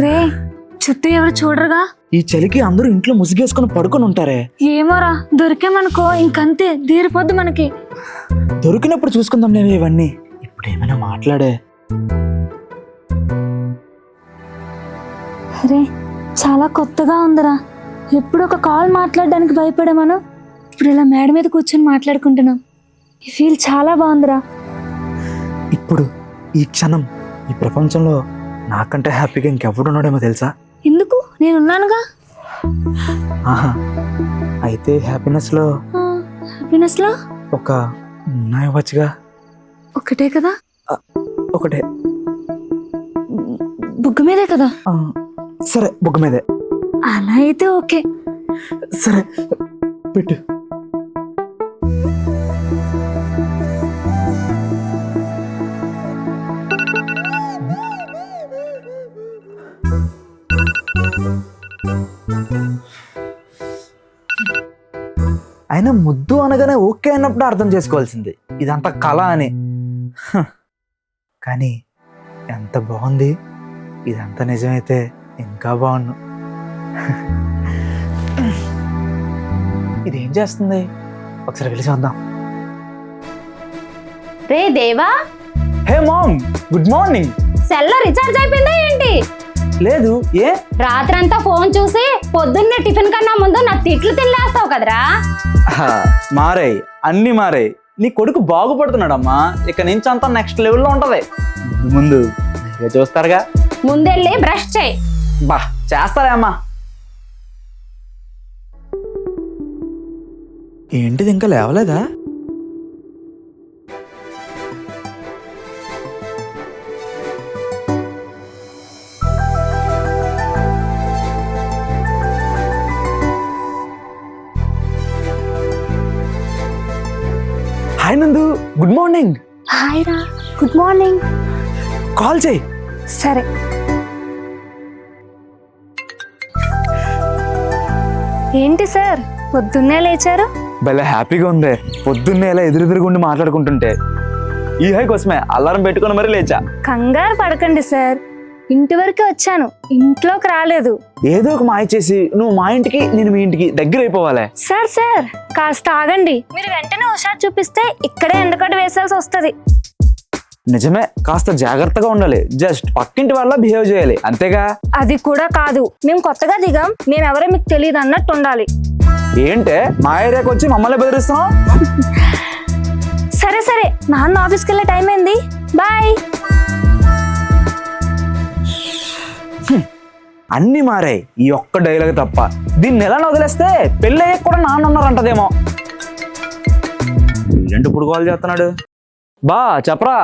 రే చుట్టూ ఎవరు చూడరుగా? ఈ చలికి అందరూ ఇంట్లో ముసుగేసుకుని పడుకొని ఉంటారే. ఏమోరా, దొరికామనుకో ఇంకంతే, తీరిపోద్దు మనకి. దొరికినప్పుడు చూసుకుందాం లేవే ఇవన్నీ. ఇప్పుడు ఏమైనా మాట్లాడే. అరే చాలా కొత్తగా ఉందిరా. ఎప్పుడు ఒక కాల్ మాట్లాడడానికి భయపడే మనం ఇప్పుడు ఇలా మేడ మీద కూర్చొని మాట్లాడుకుంటున్నాం. ఈ ఫీల్ చాలా బాగుందిరా. ఇప్పుడు ఈ క్షణం ఈ ప్రపంచంలో నాకంటే హ్యాపీగా ఇంకెవడు ఉన్నాడేమో తెలుసా? ఎందుకు? నేనున్నానుగా. ఆహా, అయితే హ్యాపీనెస్ లో ఒక ఇవ్వచ్చుగా. ఒకటే కదా? ఒకటే. బుగ్గ మీదే కదా? సరే, బుగ్గ మీదే. అలా అయితే ఓకే. సరే పెట్టు. అయినా ముద్దు అనగానే ఓకే అన్నప్పుడు అర్థం చేసుకోవాల్సింది ఇదంతా కళ అని. కానీ ఎంత బాగుంది. ఇదంతా నిజమైతే ఇంకా బాగుండు. ఇదేం చేస్తుంది? ఒకసారి వెళ్ళి చూద్దాం. రే దేవా. Hey mom, good morning. Cell recharge అయిపోయిందా ఏంటి? లేదు. ఏ? రాత్రంతా ఫోన్ చూసి పొద్దున్నే టిఫిన్ కన్నా ముందు నా తిట్లు తినేస్తావు కదరా. మారాయి, అన్ని మారాయి. నీ కొడుకు బాగుపడుతున్నాడమ్మా. ఇక నుంచి అంతా నెక్స్ట్ లెవెల్లో ఉంటది. ముందు మీరే చూస్తారుగా. ముందెళ్ళి బ్రష్ చేయి. బా చేస్తారా అమ్మా? ఏంటిది ఇంకా లేవలేదా? హాయ్ నందు, గుడ్ మార్నింగ్. హాయ్ రా, గుడ్ మార్నింగ్. కాల్ చేయి. సరే. ఏంటి సార్ పొద్దున్నే లేచారు? భలే హ్యాపీగా ఉంది. పొద్దున్నే ఇలా ఎదురెదురుగుండి మాట్లాడుకుంటుంటే. ఈ హై కోసమే అలారం పెట్టుకుని మరీ లేచా. కంగారు పడకండి సార్, ఇంటి వరకు వచ్చాను, ఇంట్లోకి రాలేదు. ఏదో ఒక మాయ చేసి నువ్వు మా ఇంటికి నేను మీ ఇంటికి దగ్గర అయిపోవాలి. సార్ కాస్త ఆగండి. మీరు వెంటనే హుషారు చూపిస్తే ఇక్కడే ఎండకట్టు వేసాల్సి వస్తుంది. నిజమే, కాస్త జాగ్రత్తగా ఉండాలి. జస్ట్ పక్కింటి వాళ్ళ బిహేవ్ చేయాలి, అంతేగా? అది కూడా కాదు, మేము కొత్తగా దిగాం, మేమెవరో మీకు తెలియదు అన్నట్టు ఉండాలి. ఏంటే మా ఏరియాకి వచ్చి మమ్మల్ని బెదిరిస్తున్నావు? సరే నాన్న ఆఫీస్కి వెళ్ళే టైం అయింది, బాయ్. అన్ని మారాయి, ఈ ఒక్క డైలాగ్ తప్ప. దీన్ని ఎలా వదిలేస్తే పెళ్ళి అయ్యకు కూడా నాన్న ఉన్నారంటదేమో. ఏంటి ఇప్పుడు కాల్ చేస్తున్నాడు? బా చెప్పరా.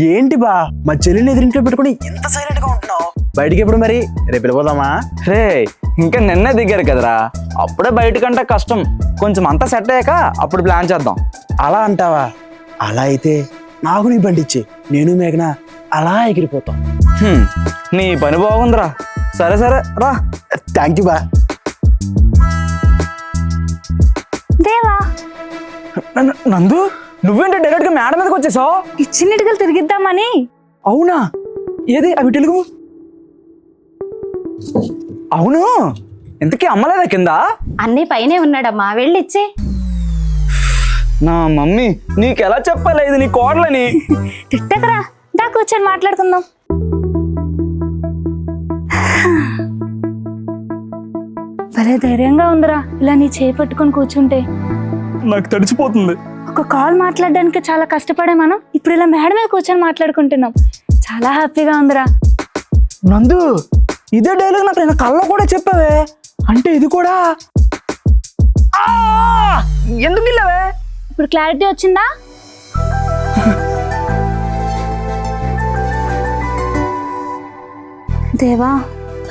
ఏంటి బా, మా చెల్లిని ఎదురింట్లో పెట్టుకుని ఎంత సైలెంట్ గా ఉంటున్నావు? బయటికి ఎప్పుడు మరి? రేపు వెళ్ళిపోదామా? రే ఇంకా నిన్నే దిగారు కదరా, అప్పుడే బయటకంటే కష్టం. కొంచెం అంతా సెట్ అయ్యాక అప్పుడు ప్లాన్ చేద్దాం. అలా అంటావా? అలా అయితే నాకు నీ బండి ఇచ్చి నేను మేఘన అలా ఎగిరిపోతాం. నీ పని బాగుందిరా. సరే రా. థ్యాంక్ యూ బా. దేవా. నందు, నువ్వేంటి డైరెక్ట్ గా మేడ మీదకి వచ్చేసావు? ఈ చిన్నిటికలు తిరిగిద్దామని. అవునా? ఏది అవి తెలుగు? అవును, ఇంతకీ అమ్మలేదా కింద? అన్నీ పైనే ఉన్నాడమ్మా, వెళ్ళిచ్చే. నా మమ్మీ నీకెలా చెప్పాలి ఇది నీ కోడలని? తిట్టకరా, దా కూర్చొని మాట్లాడుకుందాం. భలే ధైర్యంగా ఉందిరా ఇలా నీ చేయి పట్టుకొని కూర్చుంటే. నాకు తడిచిపోతుంది. ఒక కాల్ మాట్లాడడానికి చాలా కష్టపడే మనం ఇప్పుడు ఇలా మేడ మీద కూర్చొని మాట్లాడుకుంటున్నాం. చాలా హ్యాపీగా ఉందిరా. నందు, ఇదే డైలాగ్ నాకు నేను కళ్ళలో కూడా చెప్పావే. అంటే ఇది కూడా ఎందుకు ఇల్లవే? ఇప్పుడు క్లారిటీ వచ్చిందా? దేవా,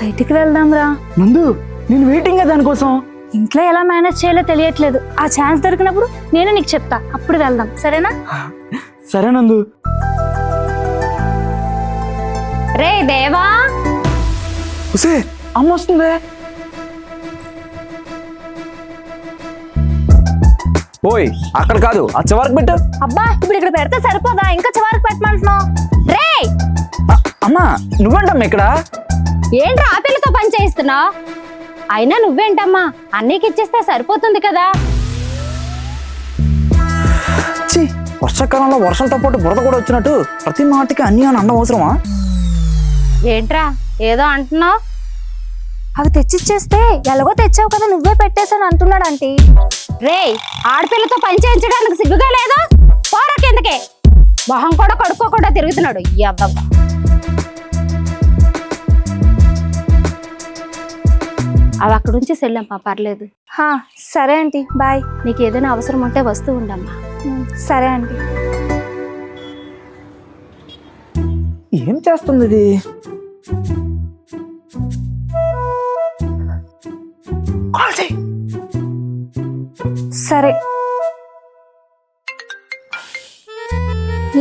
బయటికి వెళ్దాం రా. నందు, నేను వెయిటింగ్ దానికోసం. ఇంట్లో ఎలా మేనేజ్ చేయాలో తెలియట్లేదు. ఆ ఛాన్స్ దొరికినప్పుడు నేను నీకు చెప్తా, అప్పుడు వెళ్దాం, సరేనా? సరే నందు. రే దేవా. ఉసే, అమ్మ వస్తుందే. ఓయ్ అక్కడ కాదు, ఆ చివరికి పెట్టు. అబ్బా, ఇప్పుడు ఇక్కడ పెడితే సరిపోదా? ఇంకా చివరికి పెట్టమంటున్నావు. రే అమ్మా నువ్వేంటమ్మా ఇక్కడ? ఏంట్రా ఆ పిల్లతో పని చేయిస్తున్నావు? అయినా నువ్వేంటమ్మా అన్నయ్యకి ఇచ్చేస్తే సరిపోతుంది కదా. ఛీ, వర్షాకాలంలో వర్షంతో పాటు బురద కూడా వచ్చినట్టు ప్రతి మాటకి అన్ని అని అన్నం అవసరమా? ఏంట్రా ఏదో అంటున్నావు? అవి తెచ్చిచ్చేస్తే ఎలాగో తెచ్చావు కదా నువ్వే పెట్టేసాను అంటున్నాడు ఆంటీ. రేయ్, ఆడపిల్లతో పని చేయించడానికి సిగ్గుగా లేదా? పోరా కిందకే. మొహం కూడా కడుక్కోకుండా తిరుగుతున్నాడు ఈ అబ్బబ్బా. అవి అక్కడ నుంచి సెల్లమ్మా, పర్లేదు. హా, సరే ఆంటీ, బాయ్. నీకు ఏదైనా అవసరం ఉంటే వస్తూ ఉండమ్మా. సరే ఆంటీ. ఏం చేస్తుంది ఇది? సరే.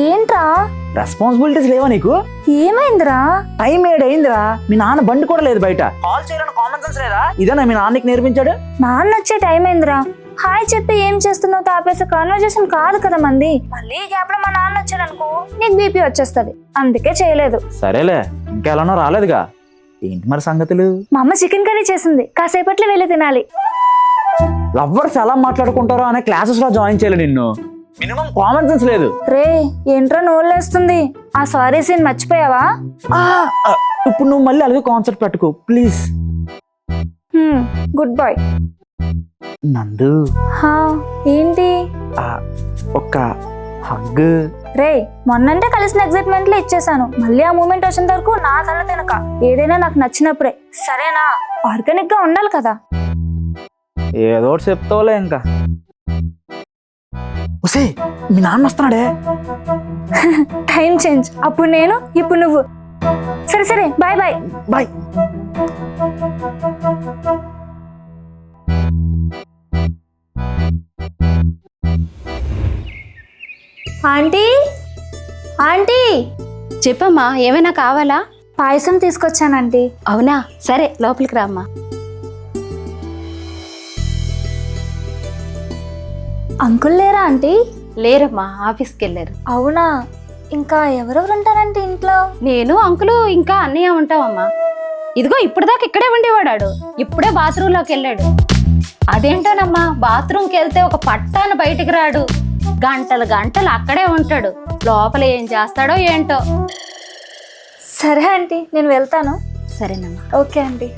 ఏంట్రా? రెస్పాన్సిబిలిటీస్ లేవా నీకు? ఏమైందిరా? టైం ఏడైందిరా, మీ నాన్న బండి కూడా లేదు బయట. కాల్ చేయాలని కామన్ సెన్స్ లేదా? ఇదేనా మీ నాన్నకి నేర్పించాడు? నాన్న వచ్చే టైం అయిందిరా. హాయ్ చెప్పి ఏం చేస్తున్నావు తాపేసే కాన్వర్జేషన్ కాదు కదా మంది. మళ్ళీ ఈ గ్యాప్ లో మా నాన్న వచ్చాడు అనుకో నీకు బీపీ వచ్చేస్తుంది, అందుకే చేయలేదు. సరేలే, ఇంకెలానో రాలేదుగా. ఏంటి మరి సంగతులు? మా అమ్మ చికెన్ కర్రీ చేసింది, కాసేపట్లో వెళ్ళి తినాలి. లవ్వర్స్ ఎలా మాట్లాడుకుంటారో అనే క్లాసెస్ లో జాయిన్ చేయాలి నిన్ను. మినిమం కామన్ సెన్స్ లేదు. రే ఏంట్రా నోళ్ళేస్తుంది? ఆ సారీ సీన్ మర్చిపోయావా? ఇప్పుడు నువ్వు మళ్ళీ అలాగే కాన్సెప్ట్ పెట్టుకో ప్లీజ్. Good bye. నందు, హా ఏంటి? ఒక్క హగ్. రే మొన్నంటే కలిసిన ఎగ్జైట్మెంట్ లో ఇచ్చేసాను, మళ్ళీ ఆ మూమెంట్ వచ్చేంత వరకు నా కళ్ళ తినక. ఏదైనా నాకు నచ్చినప్పుడే, సరేనా? ఆర్గానిక్ గా ఉండాలి కదా. ఏదో ఒకటి చెప్తావులే ఇంకా. ఒసే, మీ నాన్న వస్తున్నాడే. టైం చేంజ్, అప్పుడు నేను ఇప్పుడు నువ్వు. సరే సరే, bye bye. Bye. Aunty, aunty. చెప్పమ్మా, ఏమైనా కావాలా? పాయసం తీసుకొచ్చానంటీ. అవునా, సరే లోపలికి రామ్మా. అంకుల్ లేరా ఆంటీ? లేరమ్మా, ఆఫీస్కి వెళ్ళారు. అవునా, ఇంకా ఎవరెవరు ఉంటారంటే ఇంట్లో? నేను, అంకులు, ఇంకా అన్నయ్య ఉంటామమ్మా. ఇదిగో ఇప్పుడు దాకా ఇక్కడే ఉండేవాడాడు, ఇప్పుడే బాత్రూంలోకి వెళ్ళాడు. అదేంటోనమ్మా, బాత్రూంకి వెళ్తే ఒక పట్టాన బయటికి రాడు, గంటలు గంటలు అక్కడే ఉంటాడు. లోపల ఏం చేస్తాడో ఏంటో. సరే ఆంటీ, నేను వెళ్తాను. సరేనమ్మా. Okay aunty.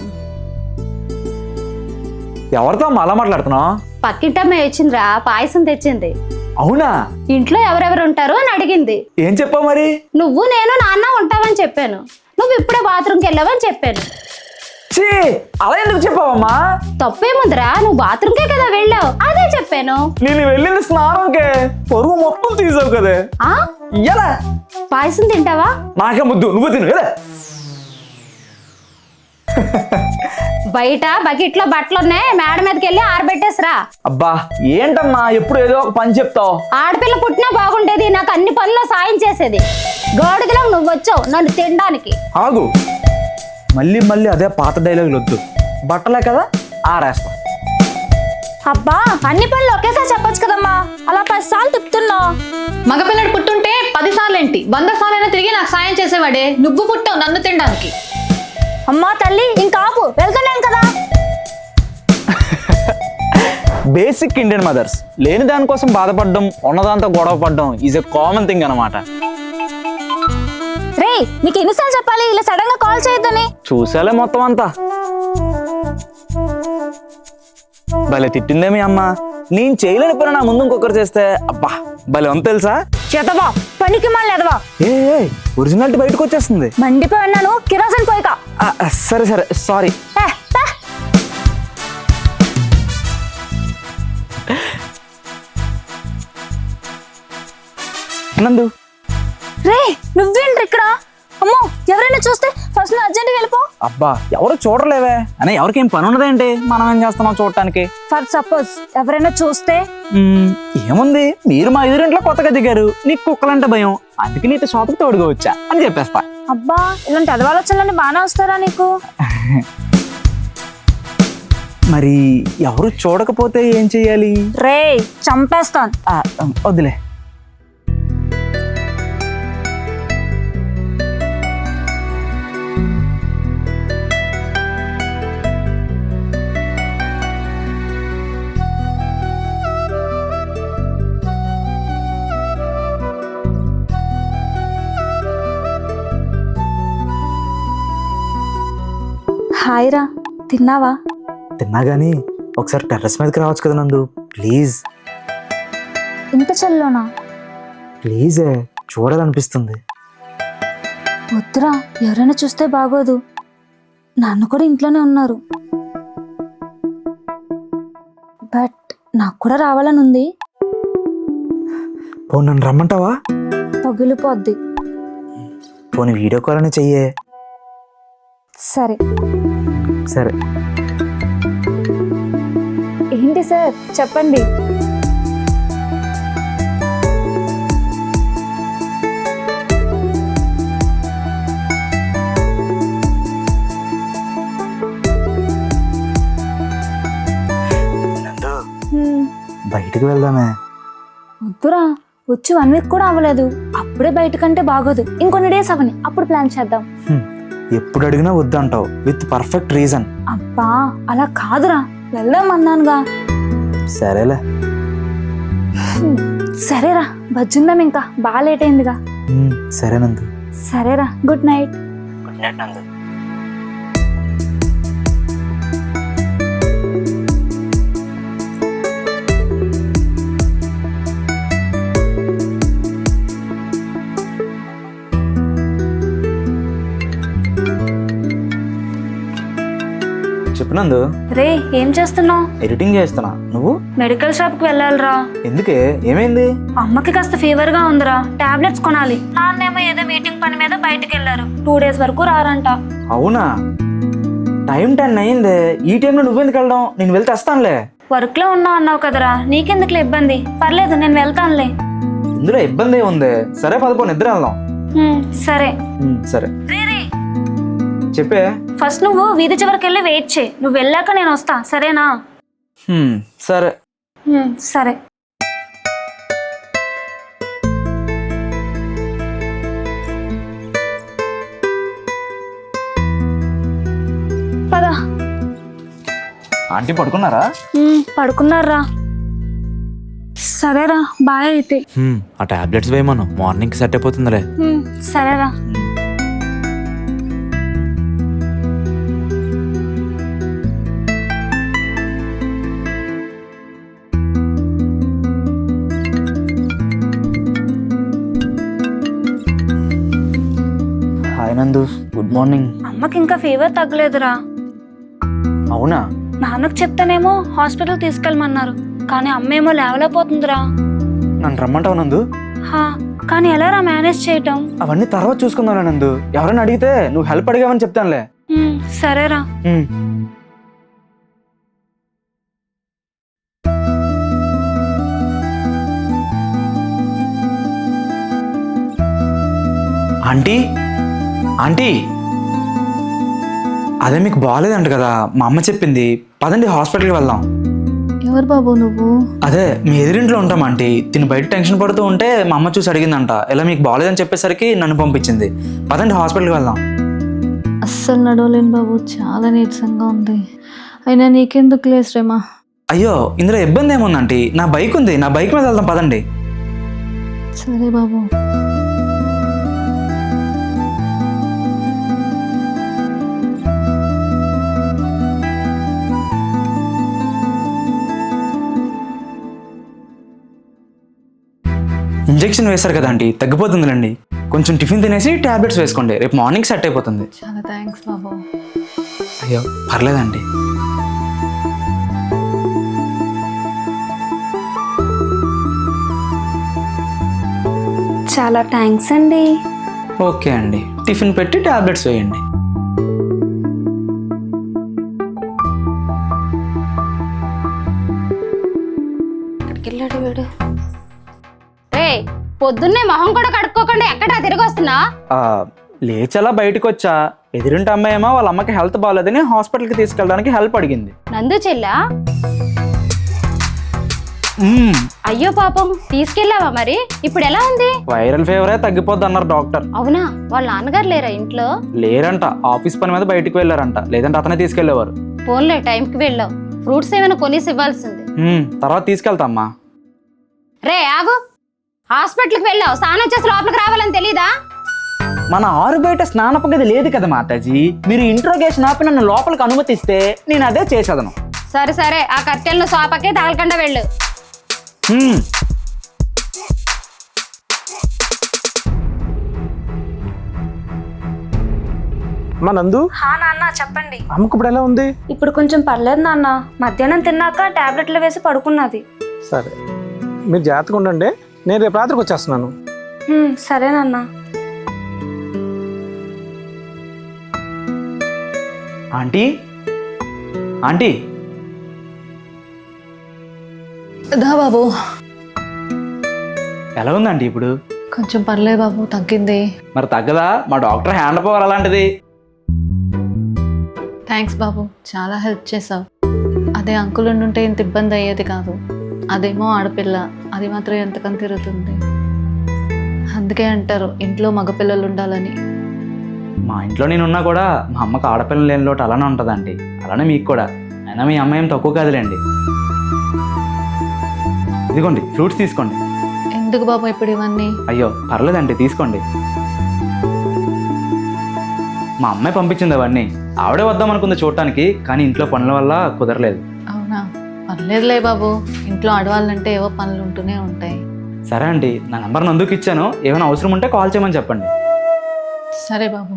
ఎవరితో అలా మాట్లాడుతున్నావు? పక్కింటమ్మ వచ్చిందిరా, పాయసం తెచ్చింది. అవునా? ఇంట్లో ఎవరెవరు ఉంటారు అని అడిగింది. ఏం చెప్పావు మరి? నువ్వు నేను నాన్న ఉంటావని చెప్పాను, నువ్వు ఇప్పుడే బాత్రూంకి వెళ్ళావని చెప్పాను. ఛీ, అలా ఎందుకు చెప్పావమ్మా? తప్పేముందిరా, నువ్వు బాత్రూంకే కదా వెళ్ళావు, అదే చెప్పాను. నేను వెళ్ళింది స్నానంకే, పరువు మొత్తం తీసావు కదే. ఎలా? పాయసం తింటావా? నాకే ముద్దు, నువ్వు తిను కదా. బయట బకెట్ లో బట్టలు ఉన్నాయి, మేడ మీదకి వెళ్ళి ఆరబెట్టేసిరా. అబ్బా ఏంటమ్మా ఎప్పుడు ఏదో ఒక పని చెప్తావు? ఆడపిల్ల పుట్టినా బాగుండేది, నాకు అన్ని పనుల్లో సాయం చేసేది. గోడదిలో నువ్వు వచ్చావు నన్ను తినడానికి. ఆగు, మళ్ళీ మళ్ళీ అదే పాత డైలాగులు వద్దు. బట్టలే కదా, ఆరేస్తా. అబ్బా అన్ని పనులు ఒకేసారి చెప్పొచ్చు కదమ్మా, అలా 10 సార్లు తిప్పుతున్నావు. మగపిల్లడు పుట్టుంటే 10 సార్లేంటి 100 సార్లైనా తిరిగి నాకు సాయం చేసేవాడే. నువ్వు పుట్టావు నన్ను తినడానికి. అమ్మా తల్లి, ఇంకా ఆపు, వెళ్తున్నాను కదా. బేసిక్ ఇండియన్ మదర్స్ లేని దానికోసం బాధపడడం, ఉన్నదాంతో గొడవ పడడం ఈజ్ ఎ కామన్ థింగ్ అనమాట. రే నీకు ఎన్నిసార్లు చెప్పాలి ఇలా సడన్ గా కాల్ చేయొద్దని? చూసాలే మొత్తం అంతా. భలే తిట్టిందే మీ అమ్మ. నేను చేయలేని పని నా ముందు ఇంకొకరు చేస్తే అబ్బా భలే ఉంది తెలుసా. చేతవా పనికి మళ్ళీ ఎదవా. ఏ ఒరిజినాలిటీ బయటకు వచ్చేస్తుంది. మండిపోయి ఉన్నాను, కిరోసిన్ పోయిక. సరే సరే సారీ. నందు, రే నువ్వేంటి ఇక్కడ? అమ్మో ఎవరైనా చూస్తే ఫస్ట్ నువ్వు అర్జెంట్గా వెళ్ళిపో. అబ్బా ఎవరు చూడలేవే అని, ఎవరికేం పని ఉన్నదేంటి, మనం ఏం చేస్తున్నాం చూడటానికి. ఫర్ సపోజ్ ఎవరైనా చూస్తే? ఏముంది, మీరు మా ఎదురింట్లో కొత్తగా దిగారు, నీకు కుక్కలంటే భయం, అందుకే నీతో షాప్కి తోడుగా వచ్చా అని చెప్పేస్తా. అబ్బా ఇలాంటి అదవాలోచనలన్నీ బాగానే వస్తారా నీకు? మరి ఎవరు చూడకపోతే ఏం చెయ్యాలి? రే చంపేస్తాను. వద్దులే. హాయ్ రా, తిన్నావా? తిన్నా గానీ ఒకసారి టెర్రస్ మీదకి రావచ్చు కదా నందు, ప్లీజ్ ఇంత చల్లోనా? ప్లీజే, చూడాలనిపిస్తుంది. వద్దురా, ఎవరైనా చూస్తే బాగోదు. నాన్న కూడా ఇంట్లోనే ఉన్నారు. బట్ నాకు కూడా రావాలని ఉంది. పోనీ నన్ను రమ్మంటావా? పగిలిపోద్ది. పోనీ వీడియో కాల్ అని చెయ్యే. సరే. సరే. ఏంటి సార్, చెప్పండి. నందు, హ్మ్, బయటికి వెళ్దామే. వద్దురా, వచ్చి 1 వీక్ కూడా అవ్వలేదు. అప్పుడే బయటకంటే బాగోదు. ఇంకొన్ని డేస్ అవని, అప్పుడు ప్లాన్ చేద్దాం. ఎప్పుడు అడిగినా వద్దంటావు విత్ పర్ఫెక్ట్ రీజన్. అబ్బా అలా కాదురా, వెళ్దాం అన్నానుగా. సరేలే. సరేరా, బజ్జుందాం. ఇంకా బాగా లేట్ అయిందిగా. సరే నందు. సరేరా, గుడ్ నైట్. గుడ్ నైట్ నందు. చెప్పు నందు. రే, ఏం చేస్తున్నావు? ఎడిటింగ్ చేస్తున్నా. నువ్వు? మెడికల్ షాప్ కి వెళ్ళాలిరా. ఎందుకే, ఏమైంది? అమ్మకి కాస్త ఫీవర్ గా ఉందిరా, టాబ్లెట్స్ కొనాలి. నాన్నేమో ఏదో మీటింగ్ పని మీద బయటకు వెళ్ళారు. 2 days వరకు రారంట. అవునా? టైం 10 అయిందే. ఈ టైంలో నువ్వెందుకు వెళ్ళడం? నేను వెళ్తే వస్తానులే. వర్క్ లో ఉన్నా అన్నావు కదరా, నీకెందుకులే ఇబ్బంది. పర్లేదు, నేను వెళ్తానులే. ఇందులో ఇబ్బంది ఉంది. సరే పదపో, నిద్ర వెళ్దాం. సరే. సరే చెప్పే. ఫస్ట్ నువ్వు వీధి చివరికి వెళ్ళి వెయిట్ చేయి. నువ్వు వెళ్ళాక నేను వస్తా, సరేనా? సరే. సరే. పద. ఆంటీ పడుకున్నారా? పడుకున్నారా? సరేరా, బాయ్ అయితే. ఆ టాబ్లెట్స్ వేయమను, మార్నింగ్ సెట్ అయిపోతుందిలే. సరేరా. హాయ్ నందు, గుడ్ మార్నింగ్. అమ్మకి ఇంకా ఫీవర్ తగ్గలేదురా. అవునా? నాన్నకు చెప్తానేమో హాస్పిటల్ తీసుకెళ్ళమన్నారు. కానీ అమ్మేమో లేవలేకపోతుందిరా. నన్ను రమ్మంటావు నందు? కానీ ఎలారా మేనేజ్ చేయటం? అవన్నీ తర్వాత చూసుకుందాం నందు. ఎవరైనా అడిగితే నువ్వు హెల్ప్ అడిగావని చెప్తానులే. సరేరా. ఆంటీ, ఆంటీ, అదే మీకు బాగాలేదంట కదా, మా అమ్మ చెప్పింది. పదండి హాస్పిటల్కి వెళ్దాం. ఎవరు బాబు నువ్వు? అదే మీ ఎదురింట్లో ఉంటాం ఆంటీ. తిని బయట టెన్షన్ పడుతూ ఉంటే మా అమ్మ చూసి అడిగిందంట, ఇలా మీకు బాగాలేదని చెప్పేసరికి నన్ను పంపించింది. పదండి హాస్పిటల్కి వెళ్దాం. అస్సలు నడవలేను బాబు, చాలా నీరసంగా ఉంది. అయినా నీకెందుకు లేశ్రేమా? అయ్యో, ఇందులో ఇబ్బంది ఏముంది ఆంటీ? నా బైక్ ఉంది, నా బైక్ మీద వెళ్దాం, పదండి. సరే బాబు. ఇంజెక్షన్ వేశారు కదా ఆంటీ, తగ్గిపోతుందిలేండి. కొంచెం టిఫిన్ తినేసి టాబ్లెట్స్ వేసుకోండి, రేపు మార్నింగ్ సెట్ అయిపోతుంది. చాలా థ్యాంక్స్ బాబు. అయ్యో పర్లేదండి. చాలా థ్యాంక్స్ అండి. ఓకే అండి, టిఫిన్ పెట్టి టాబ్లెట్స్ వేయండి. ఎక్కడికి వెళ్ళాడు వీడు? పొద్దున్నే మొహం కూడా కడుక్కోకుండా ఎక్కడా తిరిగి వస్తున్నా? లేచలా బయటకు వచ్చా. ఎదురింటి అమ్మాయి ఏమో వాళ్ళ అమ్మకి హెల్త్ బాగాలేదని హాస్పిటల్కి తీసుకెళ్ళడానికి హెల్ప్ అడిగింది. నందు చెల్లా? అయ్యో పాపం, తీసుకెళ్ళావా మరి? ఇప్పుడు ఎలా ఉంది? వైరల్ ఫీవరే తగ్గిపోద్ది అన్నారు డాక్టర్. అవునా? వాళ్ళ నాన్నగారు లేరా ఇంట్లో? లేరంట, ఆఫీస్ పని మీద బయటకు వెళ్ళారంట, లేదంటే అతనే తీసుకెళ్లేవారు. ఫోన్లే, టైంకి వెళ్ళావు. ఫ్రూట్స్ ఏమైనా కొనేసి ఇవ్వాల్సింది. తర్వాత తీసుకెళ్తామ్మా. రే ఆగు, హాస్పిటల్కి వెళ్ళావు, స్నానం చేసి లోపలికి రావాలని తెలీదా? మన ఆరు బయట స్నానపు గది లేదు కదా మాతాజీ. మీరు ఇంట్రోగేషన్ ఆపి నన్ను లోపలికి అనుమతిస్తే నేను అదే చేసేదను. సరే సరే, ఆ కట్టెలను సోపకే తగలకుండా వెళ్ళు. మా నందు, హా నాన్న చెప్పండి. అమ్మకు ఇప్పుడు ఎలా ఉంది? ఇప్పుడు కొంచెం పర్లేదు నాన్న. మధ్యాహ్నం తిన్నాక టాబ్లెట్లు వేసి పడుకున్నది. సరే, మీరు జాగ్రత్తగా ఉండండి. నేను రేపు రాత్రికి వచ్చేస్తున్నాను. సరే నాన్న. ఆంటీ ఆంటీ దా బాబు. ఎలా ఉందండి ఇప్పుడు? కొంచెం పర్లేదు బాబు, తగ్గింది. మరి తగ్గదా? మా డాక్టర్ హ్యాండ్ పవర్ అలాంటిది. థ్యాంక్స్ బాబు, చాలా హెల్ప్ చేసావు. అదే అంకుల్ ఉండుంటే ఇంత ఇబ్బంది అయ్యేది కాదు. అదేమో ఆడపిల్ల, అది మాత్రం ఎంతకని తిరుగుతుంది. అందుకే అంటారు ఇంట్లో మగపిల్లలు ఉండాలని. మా ఇంట్లో నేనున్నా కూడా మా అమ్మకి ఆడపిల్లలు లేని లోటు అలానే ఉంటుందండి. అలానే మీకు కూడా. అయినా మీ అమ్మ ఏం తక్కువ కాదులేండి. ఇదిగోండి ఫ్రూట్స్ తీసుకోండి. ఎందుకు బాబు ఇప్పుడు ఇవన్నీ? అయ్యో పర్లేదండి, తీసుకోండి. మా అమ్మాయి పంపించింది అవన్నీ. ఆవిడే వద్దాం అనుకుంది చూడటానికి, కానీ ఇంట్లో పనుల వల్ల కుదరలేదు. అవునా, పర్లేదులే బాబు. ఇంట్లో ఆడవాళ్ళంటే ఏవో పనులు ఉంటూనే ఉంటాయి. సరే అండి, నా నంబర్ నందుకు ఇచ్చాను. ఏమైనా అవసరం ఉంటే కాల్ చేయమని చెప్పండి. సరే బాబు.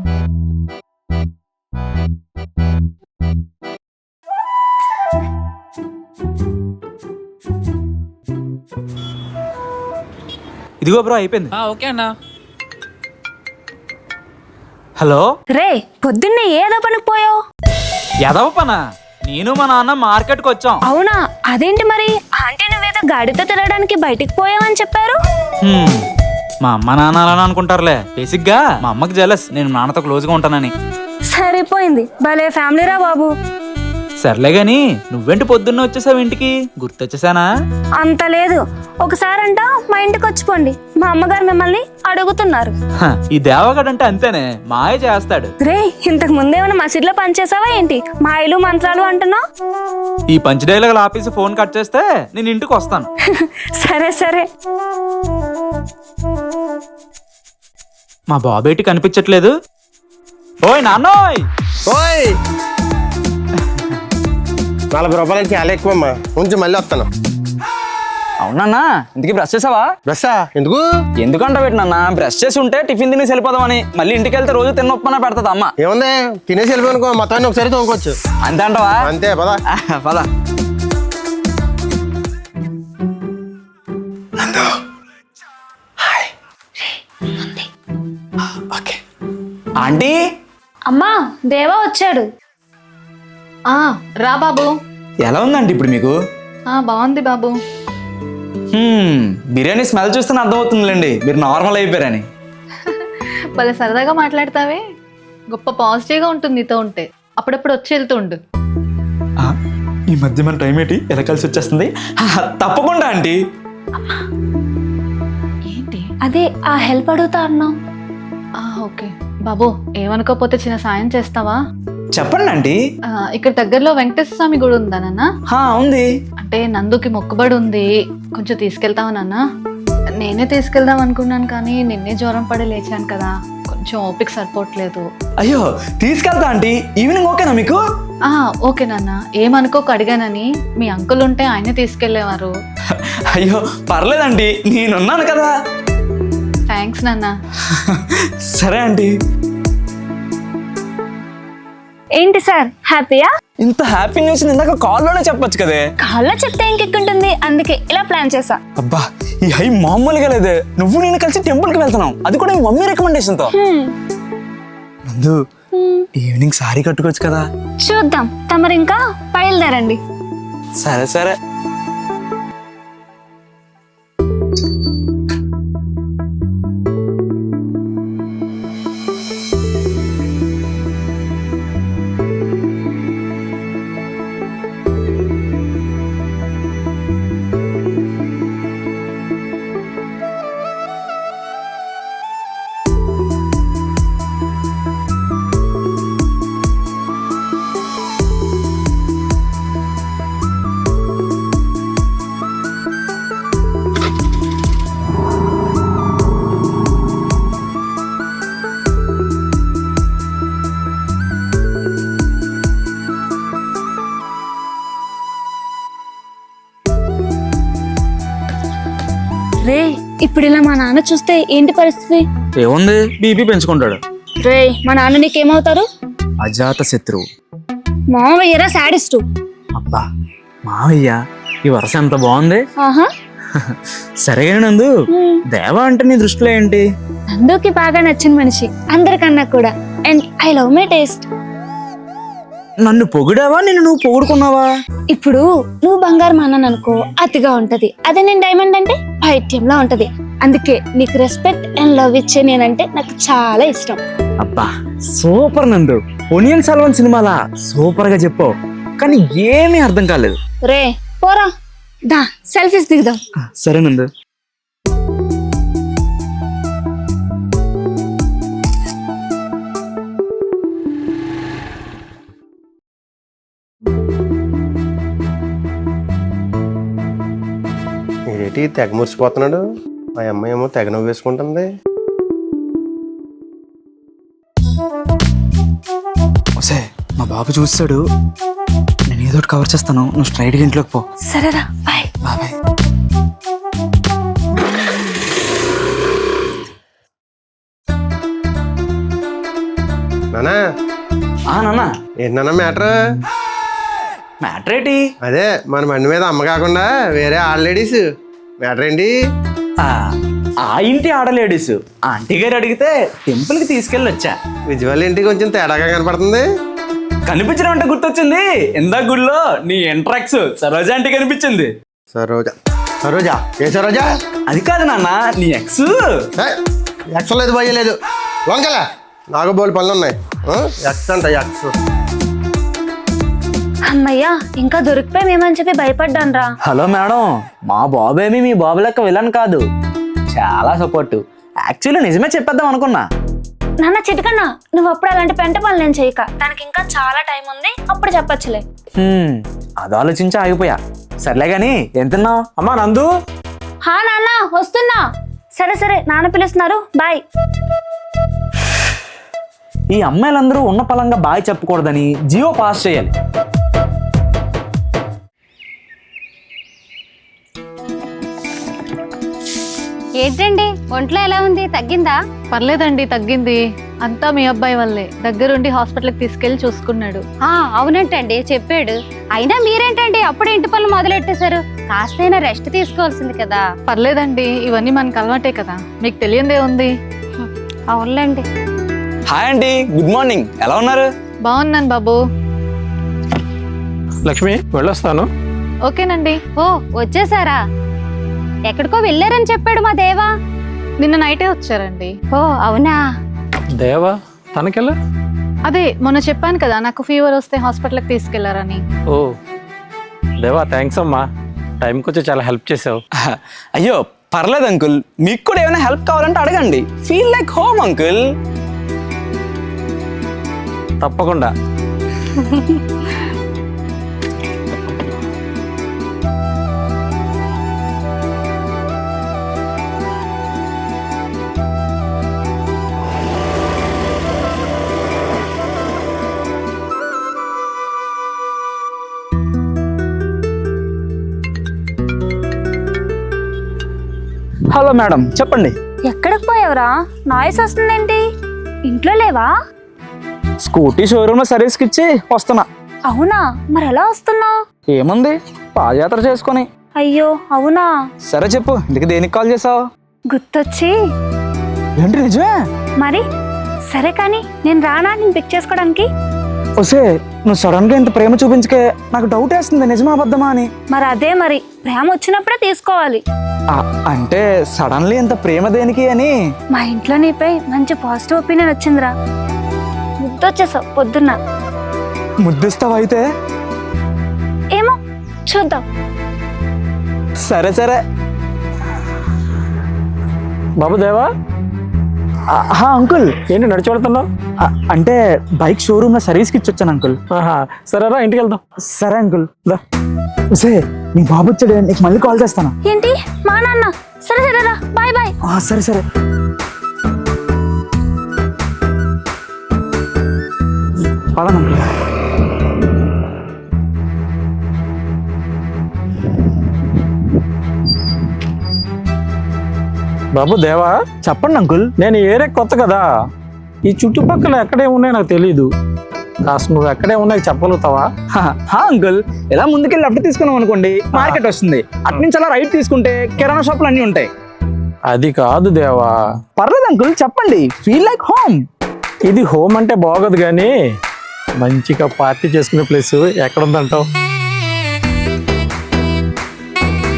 ఇదిగో బ్రో అయిపోయింది. ఓకే అన్నా. హలో రే, పొద్దున్నే ఏదో పనికి పోయావు? ఎదవ పనా? నేను మా నాన్న మార్కెట్కి వచ్చాం. అవునా, అదేంటి మరి? ఆంటీ నువ్వేదో గాడితో తిరగడానికి బయటికి పోయావని చెప్పారు. మా అమ్మ నాన్న అలానే అనుకుంటారులే. బేసిక్ గా మా అమ్మకి జెలస్ నేను నాన్నతో క్లోజ్ గా ఉంటానని. సరిపోయింది, భలే ఫ్యామిలీరా బాబు. సర్లే గాని నువ్వేంటి పొద్దున్న వచ్చేసావు ఇంటికి? గుర్తొచ్చేసానా? అంత లేదు. ఒకసారంట మా ఇంటికి వచ్చిపోండి, మా అమ్మగారు మిమ్మల్ని అడుగుతున్నారు. ఈ దేవగడంటే అంతేనే, మాయ చేస్తాడు. రే, ఇంతకు ముందేమైనా మసీదులో పనిచేసావా ఏంటి? మాయలు మంత్రాలు అంటున్నావు. ఈ పంచ్ డైలాగుల ఆఫీసు ఫోన్ కట్ చేస్తే నేను ఇంటికి వస్తాను. సరే సరే. మా బాబేటి కనిపించట్లేదు. ఓయ్ నాన్నోయ్. ఓయ్ 40 రూపాయలకి చాలా ఎక్కువమ్మా, కొంచెం మళ్ళీ వస్తాను. అవునన్నా, ఇంటికి బ్రష్ చేసావా? బస్సా ఎందుకు? ఎందుకంట పెట్టినన్నా, బ్రష్ చేసి ఉంటే టిఫిన్ తినేసి వెళ్ళిపోదామని. మళ్ళీ ఇంటికి వెళ్తే రోజు తిన్నొప్పన పెడతా అమ్మ. ఏముంది, తినేసి వెళ్ళిపోనుకో, మొత్తాన్ని ఒకసారి తోముకోవచ్చు. అంతే అంటవా? అంతే పదా. పద. ఆంటీ అమ్మా, దేవా వచ్చాడు. రా బాబు. ఎలా ఉందండి ఇప్పుడు మీకు? బాగుంది బాబు. బిర్యానీ స్మెల్ చూస్తే అర్థమవుతుందిలేండి మీరు నార్మల్ అయిపోయారని. భలే సరదాగా మాట్లాడతావే. గొప్ప పాజిటివ్గా ఉంటుంది నీతో ఉంటే. అప్పుడప్పుడు వచ్చి వెళ్తూ ఉండు. ఈ మధ్య మన టైం ఏంటి ఎలా కలిసి వచ్చేస్తుంది? తప్పకుండా ఆంటీ. ఏంటి? అదే ఆ హెల్ప్ అడుగుతా అన్నావు. ఓకే బాబు, ఏమనుకోకపోతే చిన్న సాయం చేస్తావా? చెప్పండి ఆంటీ. ఇక్కడ దగ్గరలో వెంకటేశ్వర స్వామి గుడి ఉందా నాన్న? ఉంది. అంటే నందుకి మొక్కుబడి ఉంది, కొంచెం తీసుకెళ్తావా నాన్న? నేనే తీసుకెళ్దాం అనుకున్నాను, కానీ నిన్నే జ్వరం పడి లేచాను కదా, కొంచెం ఓపిక సరిపోవట్లేదు. అయ్యో తీసుకెళ్తా ఆంటీ. ఈవినింగ్ ఓకేనా మీకు? ఓకే నాన్న, ఏమనుకోక అడిగానని. మీ అంకుల్ ఉంటే ఆయనే తీసుకెళ్లేవారు. అయ్యో పర్లేదండి, నేనున్నాను కదా. థ్యాంక్స్ నాన్న. సరే ఆంటీ. ఏంటి సార్, హ్యాపీయా? ఇంత హ్యాపీ న్యూస్ ఇందాక కాల్లోనే చెప్పొచ్చు కదే. కాల్లో చెప్తే ఇంకెక్కుంటుంది, అందుకే ఇలా ప్లాన్ చేసా. అబ్బా, ఈ హై మామూలుగా లేదే. నువ్వు నేను కలిసి టెంపుల్ కి వెళ్తున్నావు, అది కూడా మీ మమ్మీ రికమెండేషన్ తో. నందు, ఈవినింగ్ సారీ కట్టుకోవచ్చు కదా. చూద్దాం, తమరు ఇంకా బయలుదేరండి. సరే సరే. ఇప్పుడు ఇలా మా నాన్న చూస్తే ఏంటి పరిస్థితి? ఏముంది, బీపీ పెంచుకుంటాడు. రే, మా నాన్న నీకేమవుతారు? అజాత శత్రువు. మావయ్యరా శాడిస్టు. అబ్బా మావయ్య, ఈ వరుస ఎంత బాగుంది. ఆహా. సరే నందు, దేవా అంటే నీ దృష్టిలో ఏంటి? నందుకి బాగా నచ్చిన మనిషి అందరికన్నా కూడా. And I love my taste. నన్ను పొగిడావా, నిన్ను నువ్వు పొగుడుకున్నావా? ఇప్పుడు నువ్వు బంగారం అన్నాను అనుకో, అతిగా ఉంటది. అదే నేను డైమండ్ అంటే పైత్యంలా ఉంటది. అందుకే నీకు రెస్పెక్ట్ అండ్ లవ్ ఇచ్చే నేనంటే నాకు చాలా ఇష్టం. అబ్బా సూపర్ నందు, పొనియన్ సెల్వన్ సినిమాలా సూపర్ గా చెప్పావు, కానీ ఏమీ అర్థం కాలేదు. రే పోరా, దా సెల్ఫీస్ దిగుదాం. సరే నందు. ఏంటి తెగ మురిసిపోతున్నాడు? మా అమ్మాయి ఏమో తెగ నవ్వు వేసుకుంటుంది. ఒసే, మా బాబు చూస్తాడు, నేను ఏదో ఒకటి కవర్ చేస్తాను, నువ్వు స్ట్రైట్గా ఇంట్లోకి పో. సరేరా, బాయ్. బాబాయ్. నానా నాన్న, ఏంటన్నా మ్యాటర్? మ్యాటర్ ఏంటి? అదే మన బండి మీద అమ్మ కాకుండా వేరే ఆల్లేడీస్ మ్యాటర్ ఏంటి? ఆ ఇంటి ఆడలేడీస్ ఆంటీ గారు అడిగితే టెంపుల్ కి తీసుకెళ్ళి వచ్చా. విజువల్ ఏంటి కొంచెం తేడాగా కనపడుతుంది? కనిపించడం అంటే గుర్తొచ్చింది, ఇందా గుళ్ళో నీ ఎంట్రాక్స్ సరోజ ఆంటీ కనిపించింది. సరోజా? సరోజా? ఏ సరోజా? అది కాదు నాన్న, నీ ఎక్స్. ఎక్స్ లేదు, భయ లేదు. వంకల నాకు బోల్ పనులు ఉన్నాయి. ఎక్స్ అంట ఎక్స్. అమ్మయ్యా, ఇంకా దొరికిపోయామేమని చెప్పి భయపడ్డాను రా. హలో మేడం, మా బాబేమి మీ బాబు లెక్క విలన్ కాదు, చాలా సపోర్ట్. యాక్చువల్లీ నిజమే చెప్పేద్దాం అనుకున్నా. నాన్న చిటికన్నా, నువ్వు అప్పుడు అలాంటి పెంట పనులు నేను చేయక. దానికి ఇంకా చాలా టైం ఉంది, అప్పుడు చెప్పచ్చులే. అది ఆలోచించి ఆగిపోయా. సర్లే గాని ఏం తిన్నావు? అమ్మా నందు. హా నాన్న, వస్తున్నా. సరే సరే, నాన్న పిలుస్తున్నారు, బాయ్. ఈ అమ్మాయిలందరూ ఉన్న పలంగా బాయ్ చెప్పకూడదని జియో పాస్ చేయాలి. ఏంటండి ఒంట్లో ఎలా ఉంది, తగ్గిందా? పర్లేదండి, తగ్గింది. అంతా మీ అబ్బాయి వల్లే, దగ్గరుండి హాస్పిటల్కి తీసుకెళ్లి చూసుకున్నాడు. అవునంటండి చెప్పాడు. అయినా మీరేంటండి అప్పుడే ఇంటి పనులు మొదలెట్టేశారు? కాస్తైనా రెస్ట్ తీసుకోవాల్సింది కదా. పర్లేదండి, ఇవన్నీ మనకు అలవాటే కదా, మీకు తెలియందే ఉంది. అవునులేండి. హాయ్ అండి, గుడ్ మార్నింగ్, ఎలా ఉన్నారు? బాగున్నాను బాబు. లక్ష్మి, వెళ్ళొస్తాను. ఓకేనండి. ఓ వచ్చేసారా? ఎక్కడికో వెళ్ళారని చెప్పాడు మా దేవా. నిన్న నైటే వచ్చారండి. ఓ అవునా? దేవా తనకెళ్ళా? అదే మొన్న చెప్పాను కదా, నాకు ఫీవర్ వస్తే హాస్పిటల్కి తీసుకెళ్లారని. ఓ దేవా, థ్యాంక్స్ అమ్మా, టైంకి వచ్చి చాలా హెల్ప్ చేసావు. అయ్యో పర్లేదు అంకుల్, మీకు కూడా ఏమైనా హెల్ప్ కావాలంటే అడగండి. Feel like home uncle. తప్పకుండా. హలో మేడం, చెప్పండి. ఎక్కడికి పోయావురా? నాయిస్ వస్తుందేంటి? ఇంట్లో లేవా? స్కూటీ షోరూమ్ లో సర్వీస్కి ఇచ్చి వస్తున్నా. అవునా, మరి ఎలా వస్తున్నావు? ఏముంది, పాదయాత్ర చేసుకొని. అయ్యో అవునా? సరే చెప్పు, ఇందుకు దేనికి కాల్ చేసావు? గుర్తొచ్చి. ఏంటి నిజమే? మరి సరే కానీ నేను రానా నేను పిక్ చేసుకోవడానికి? ఒసే, నువ్వు సడన్ గా ఇంత ప్రేమ చూపించకే నాకు డౌట్ వేస్తుంది, నిజమా అబద్ధమా అని. మరి అదే, మరి ప్రేమ వచ్చినప్పుడే తీసుకోవాలి. అంటే సడన్లీ ఇంత ప్రేమ దేనికి అని. మా ఇంట్లో నీపై మంచి పాజిటివ్ ఒపీనియన్ వచ్చిందిరా. ముద్దొచ్చేసావు పొద్దున్న. ముద్దిస్తావా అయితే? ఏమో చూద్దాం. సరే సరే. బాబు దేవా, అంకుల్. ఏంటి నడిచి వెళ్తున్నావు? అంటే బైక్ షోరూమ్ లో సర్వీస్కి ఇచ్చి వచ్చాను అంకుల్. సరేరా, ఇంటికి వెళ్దాం. సరే అంకుల్. ఒసే, నీ బాబు వచ్చాడు, నీకు మళ్ళీ కాల్ చేస్తాను. ఏంటి మా నాన్న? సరే సరేరా, బాయ్ బాయ్. సరే సరే. పదం అంకుల్. బాబు దేవా, చెప్పండి అంకుల్. నేను ఈ ఏరియా కొత్త కదా, ఈ చుట్టుపక్కల ఎక్కడే ఉన్నాయో నాకు తెలీదు. కాస్త నువ్వు ఎక్కడే ఉన్నాయి చెప్పగలుగుతావా? అంకుల్, ఇలా ముందుకెళ్ళి లెఫ్ట్ తీసుకున్నాం అనుకోండి మార్కెట్ వస్తుంది. అటు నుంచి అలా రైట్ తీసుకుంటే కిరాణా షాపులు అన్నీ ఉంటాయి. అది కాదు దేవా, పర్లేదు అంకుల్, చెప్పండి. Feel like home. ఇది హోమ్ అంటే బాగోదు కానీ మంచిగా పార్టీ చేసుకునే ప్లేస్ ఎక్కడ ఉందంటావు?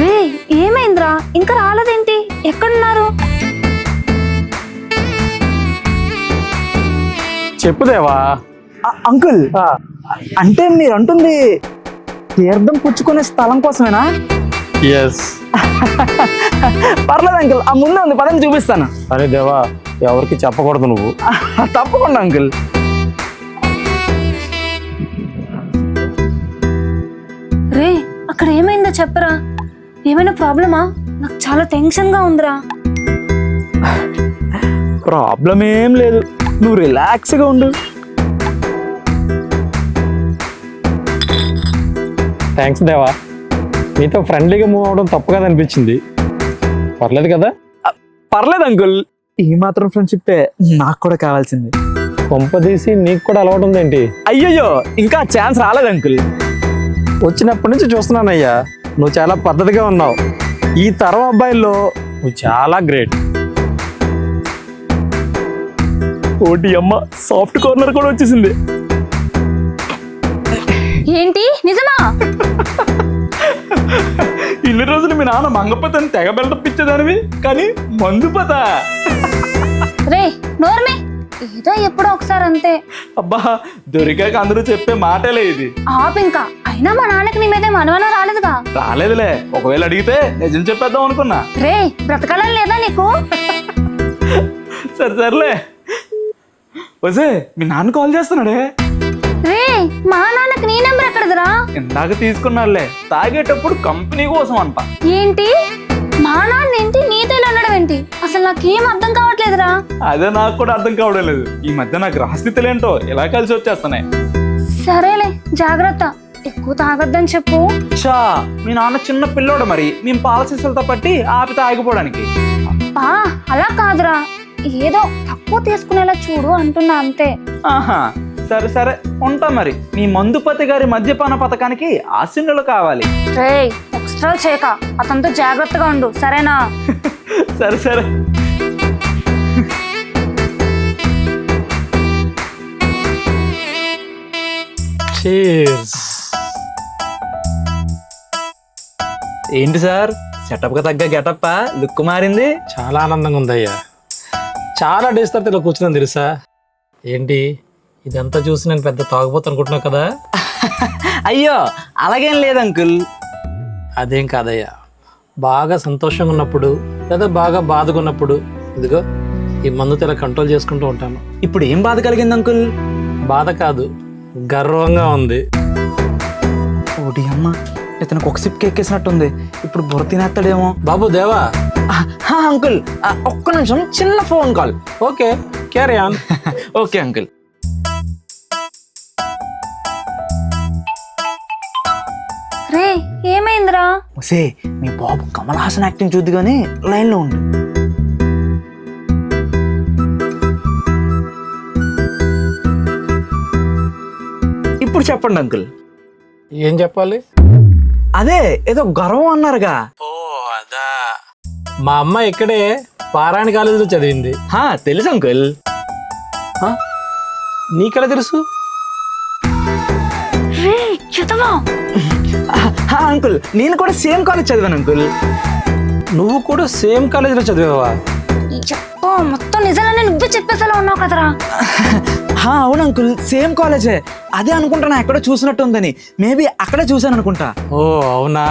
రే ఏమైందిరా, ఇంకా రాలేదేంటి? ఎక్కడున్నారు? చెప్పు దేవా. అంకుల్, అంటే మీరు అంటుంది తీర్థం పుచ్చుకునే స్థలం కోసమేనా? ఎస్. పర్లేదు అంకుల్, ఆ ముందే ఉంది, పదని చూపిస్తాను. అరే దేవా, ఎవరికి చెప్పకూడదు నువ్వు. తప్పకుండా అంకుల్. రే అక్కడ ఏమైందో చెప్పరా. ఏమైనా ప్రాబ్లమా? నాకు చాలా టెన్షన్ గా ఉందిరా. ప్రాబ్లం ఏం లేదు, నువ్వు రిలాక్స్గా ఉండు. థ్యాంక్స్ దేవా, మీతో ఫ్రెండ్లీగా మూవ్ అవడం తప్పు కదా అనిపించింది. పర్లేదు కదా? పర్లేదు అంకుల్, ఈ మాత్రం ఫ్రెండ్షిప్ నాకు కూడా కావాల్సింది. కొంపదీసి నీకు కూడా అలవాటు ఉందేంటి? అయ్యయ్యో, ఇంకా ఛాన్స్ రాలేదు అంకుల్. వచ్చినప్పటి నుంచి చూస్తున్నానయ్యా, నువ్వు చాలా పద్ధతిగా ఉన్నావు. ఈ తరం అబ్బాయిల్లో నువ్వు చాలా గ్రేట్. ఓటి అమ్మ, సాఫ్ట్ కార్నర్ కూడా వచ్చేసింది. ఏంటి నిజమా? ఇన్ని రోజులు మీ నాన్న మంగపతని తెగ బెల్టప్పించేదానివి, కానీ మందుపత. రే నోర్మే, ఏదో ఎప్పుడో ఒకసారి అంతే. అబ్బా, దొరికాక అందరూ చెప్పే మాటలే ఇది. ఆపు ఇంకా. అయినా మా నాన్నకి నీ మీదే మనవనం రాలేదుగా. రాలేదులే, ఒకవేళ అడిగితే నిజం చెప్పేద్దాం అనుకున్నా. రే బ్రతకాలని లేదా నీకు? సర్లే. వసే, మీ నాన్న కాల్ చేస్తున్నాడే. రే మా నాన్నకి నీ నెంబర్ ఎక్కడదిరా? ఇందాక తీసుకున్నాడులే, తాగేటప్పుడు కంపెనీ కోసం అంట. ఏంటి? మా నాన్న ఏంటి నీతో ఇలా ఉండడం ఏంటి? అసలు నాకేం అర్థం కావట్లేదురా. అదే నాకు కూడా అర్థం కావడం లేదు. ఈ మధ్య నాకు గ్రహస్థితులేంటో ఇలా కలిసి వచ్చేస్తున్నాయి. సరేలే, జాగ్రత్త. ఎక్కువ తాగొద్దని చెప్పు. చా, మీ నాన్న చిన్న పిల్లోడు, మరి మేము పాలసీసులతో పట్టి ఆపి తాగిపోవడానికి. పా అలా కాదురా, ఏదో తక్కువ తీసుకునేలా చూడు అంటున్నా అంతే. ఆహా, సరే సరే, ఉంటా మరి. మీ మందుపతి గారి మద్యపాన పథకానికి ఆశీనులు కావాలి. రే ఎక్స్ట్రా చేయక, అతనితో జాగ్రత్తగా ఉండు సరేనా? సరే సరే. Cheers. ఏంటి సార్, సెటప్ గా తగ్గ గెటప్పా, లుక్ మారింది? చాలా ఆనందంగా ఉందయ్యా. చాలా డేస్ తర్వాత ఇలా కూర్చున్నాను తెలుసా. ఏంటి ఇదంతా చూసి నేను పెద్ద తాగుపోతు అనుకుంటున్నావు కదా? అయ్యో అలాగేం లేదు అంకుల్. అదేం కాదయ్యా, బాగా సంతోషంగా ఉన్నప్పుడు లేదా బాగా బాధగా ఉన్నప్పుడు ఇదిగో ఈ మందుతో ఇలా కంట్రోల్ చేసుకుంటూ ఉంటాను. ఇప్పుడు ఏం బాధ కలిగింది అంకుల్? బాధ కాదు, గర్వంగా ఉంది. ఓడి అమ్మ, ఇతనికి ఒక సిప్ ఎక్కేసినట్టుంది. ఇప్పుడు బుర్ర తినేస్తాడేమో. బాబు దేవా. అంకుల్, ఒక్క నిమిషం, చిన్న phone call. Okay, carry on. Okay uncle. రే ఏమైందిరా? ఒసే, మీ బాబు కమల్ హాసన్ యాక్టింగ్ చూద్దు కానీ లైన్లో ఉండు. ఇప్పుడు చెప్పండి అంకుల్. ఏం చెప్పాలి? అదే ఏదో గర్వం అన్నారుగా. ఓ అదా, మా అమ్మ ఇక్కడే పారాయణ కాలేజీలో చదివింది. తెలుసు అంకుల్. నీకెలా తెలుసు? రే చదవా. అంకుల్, నేను కూడా సేమ్ కాలేజ్ చదివాను అంకుల్. నువ్వు కూడా సేమ్ కాలేజీలో చదివావా? చెప్పు, మొత్తం నిజాలన్నీ నువ్వే చెప్పేసేలా ఉన్నావు కదరా. అవును అంకుల్, సేమ్ కాలేజే. అదే అనుకుంటున్నా ఎక్కడో చూసినట్టు ఉందని. మేబీ అక్కడే చూసాను అనుకుంటా. ఓ అవునా.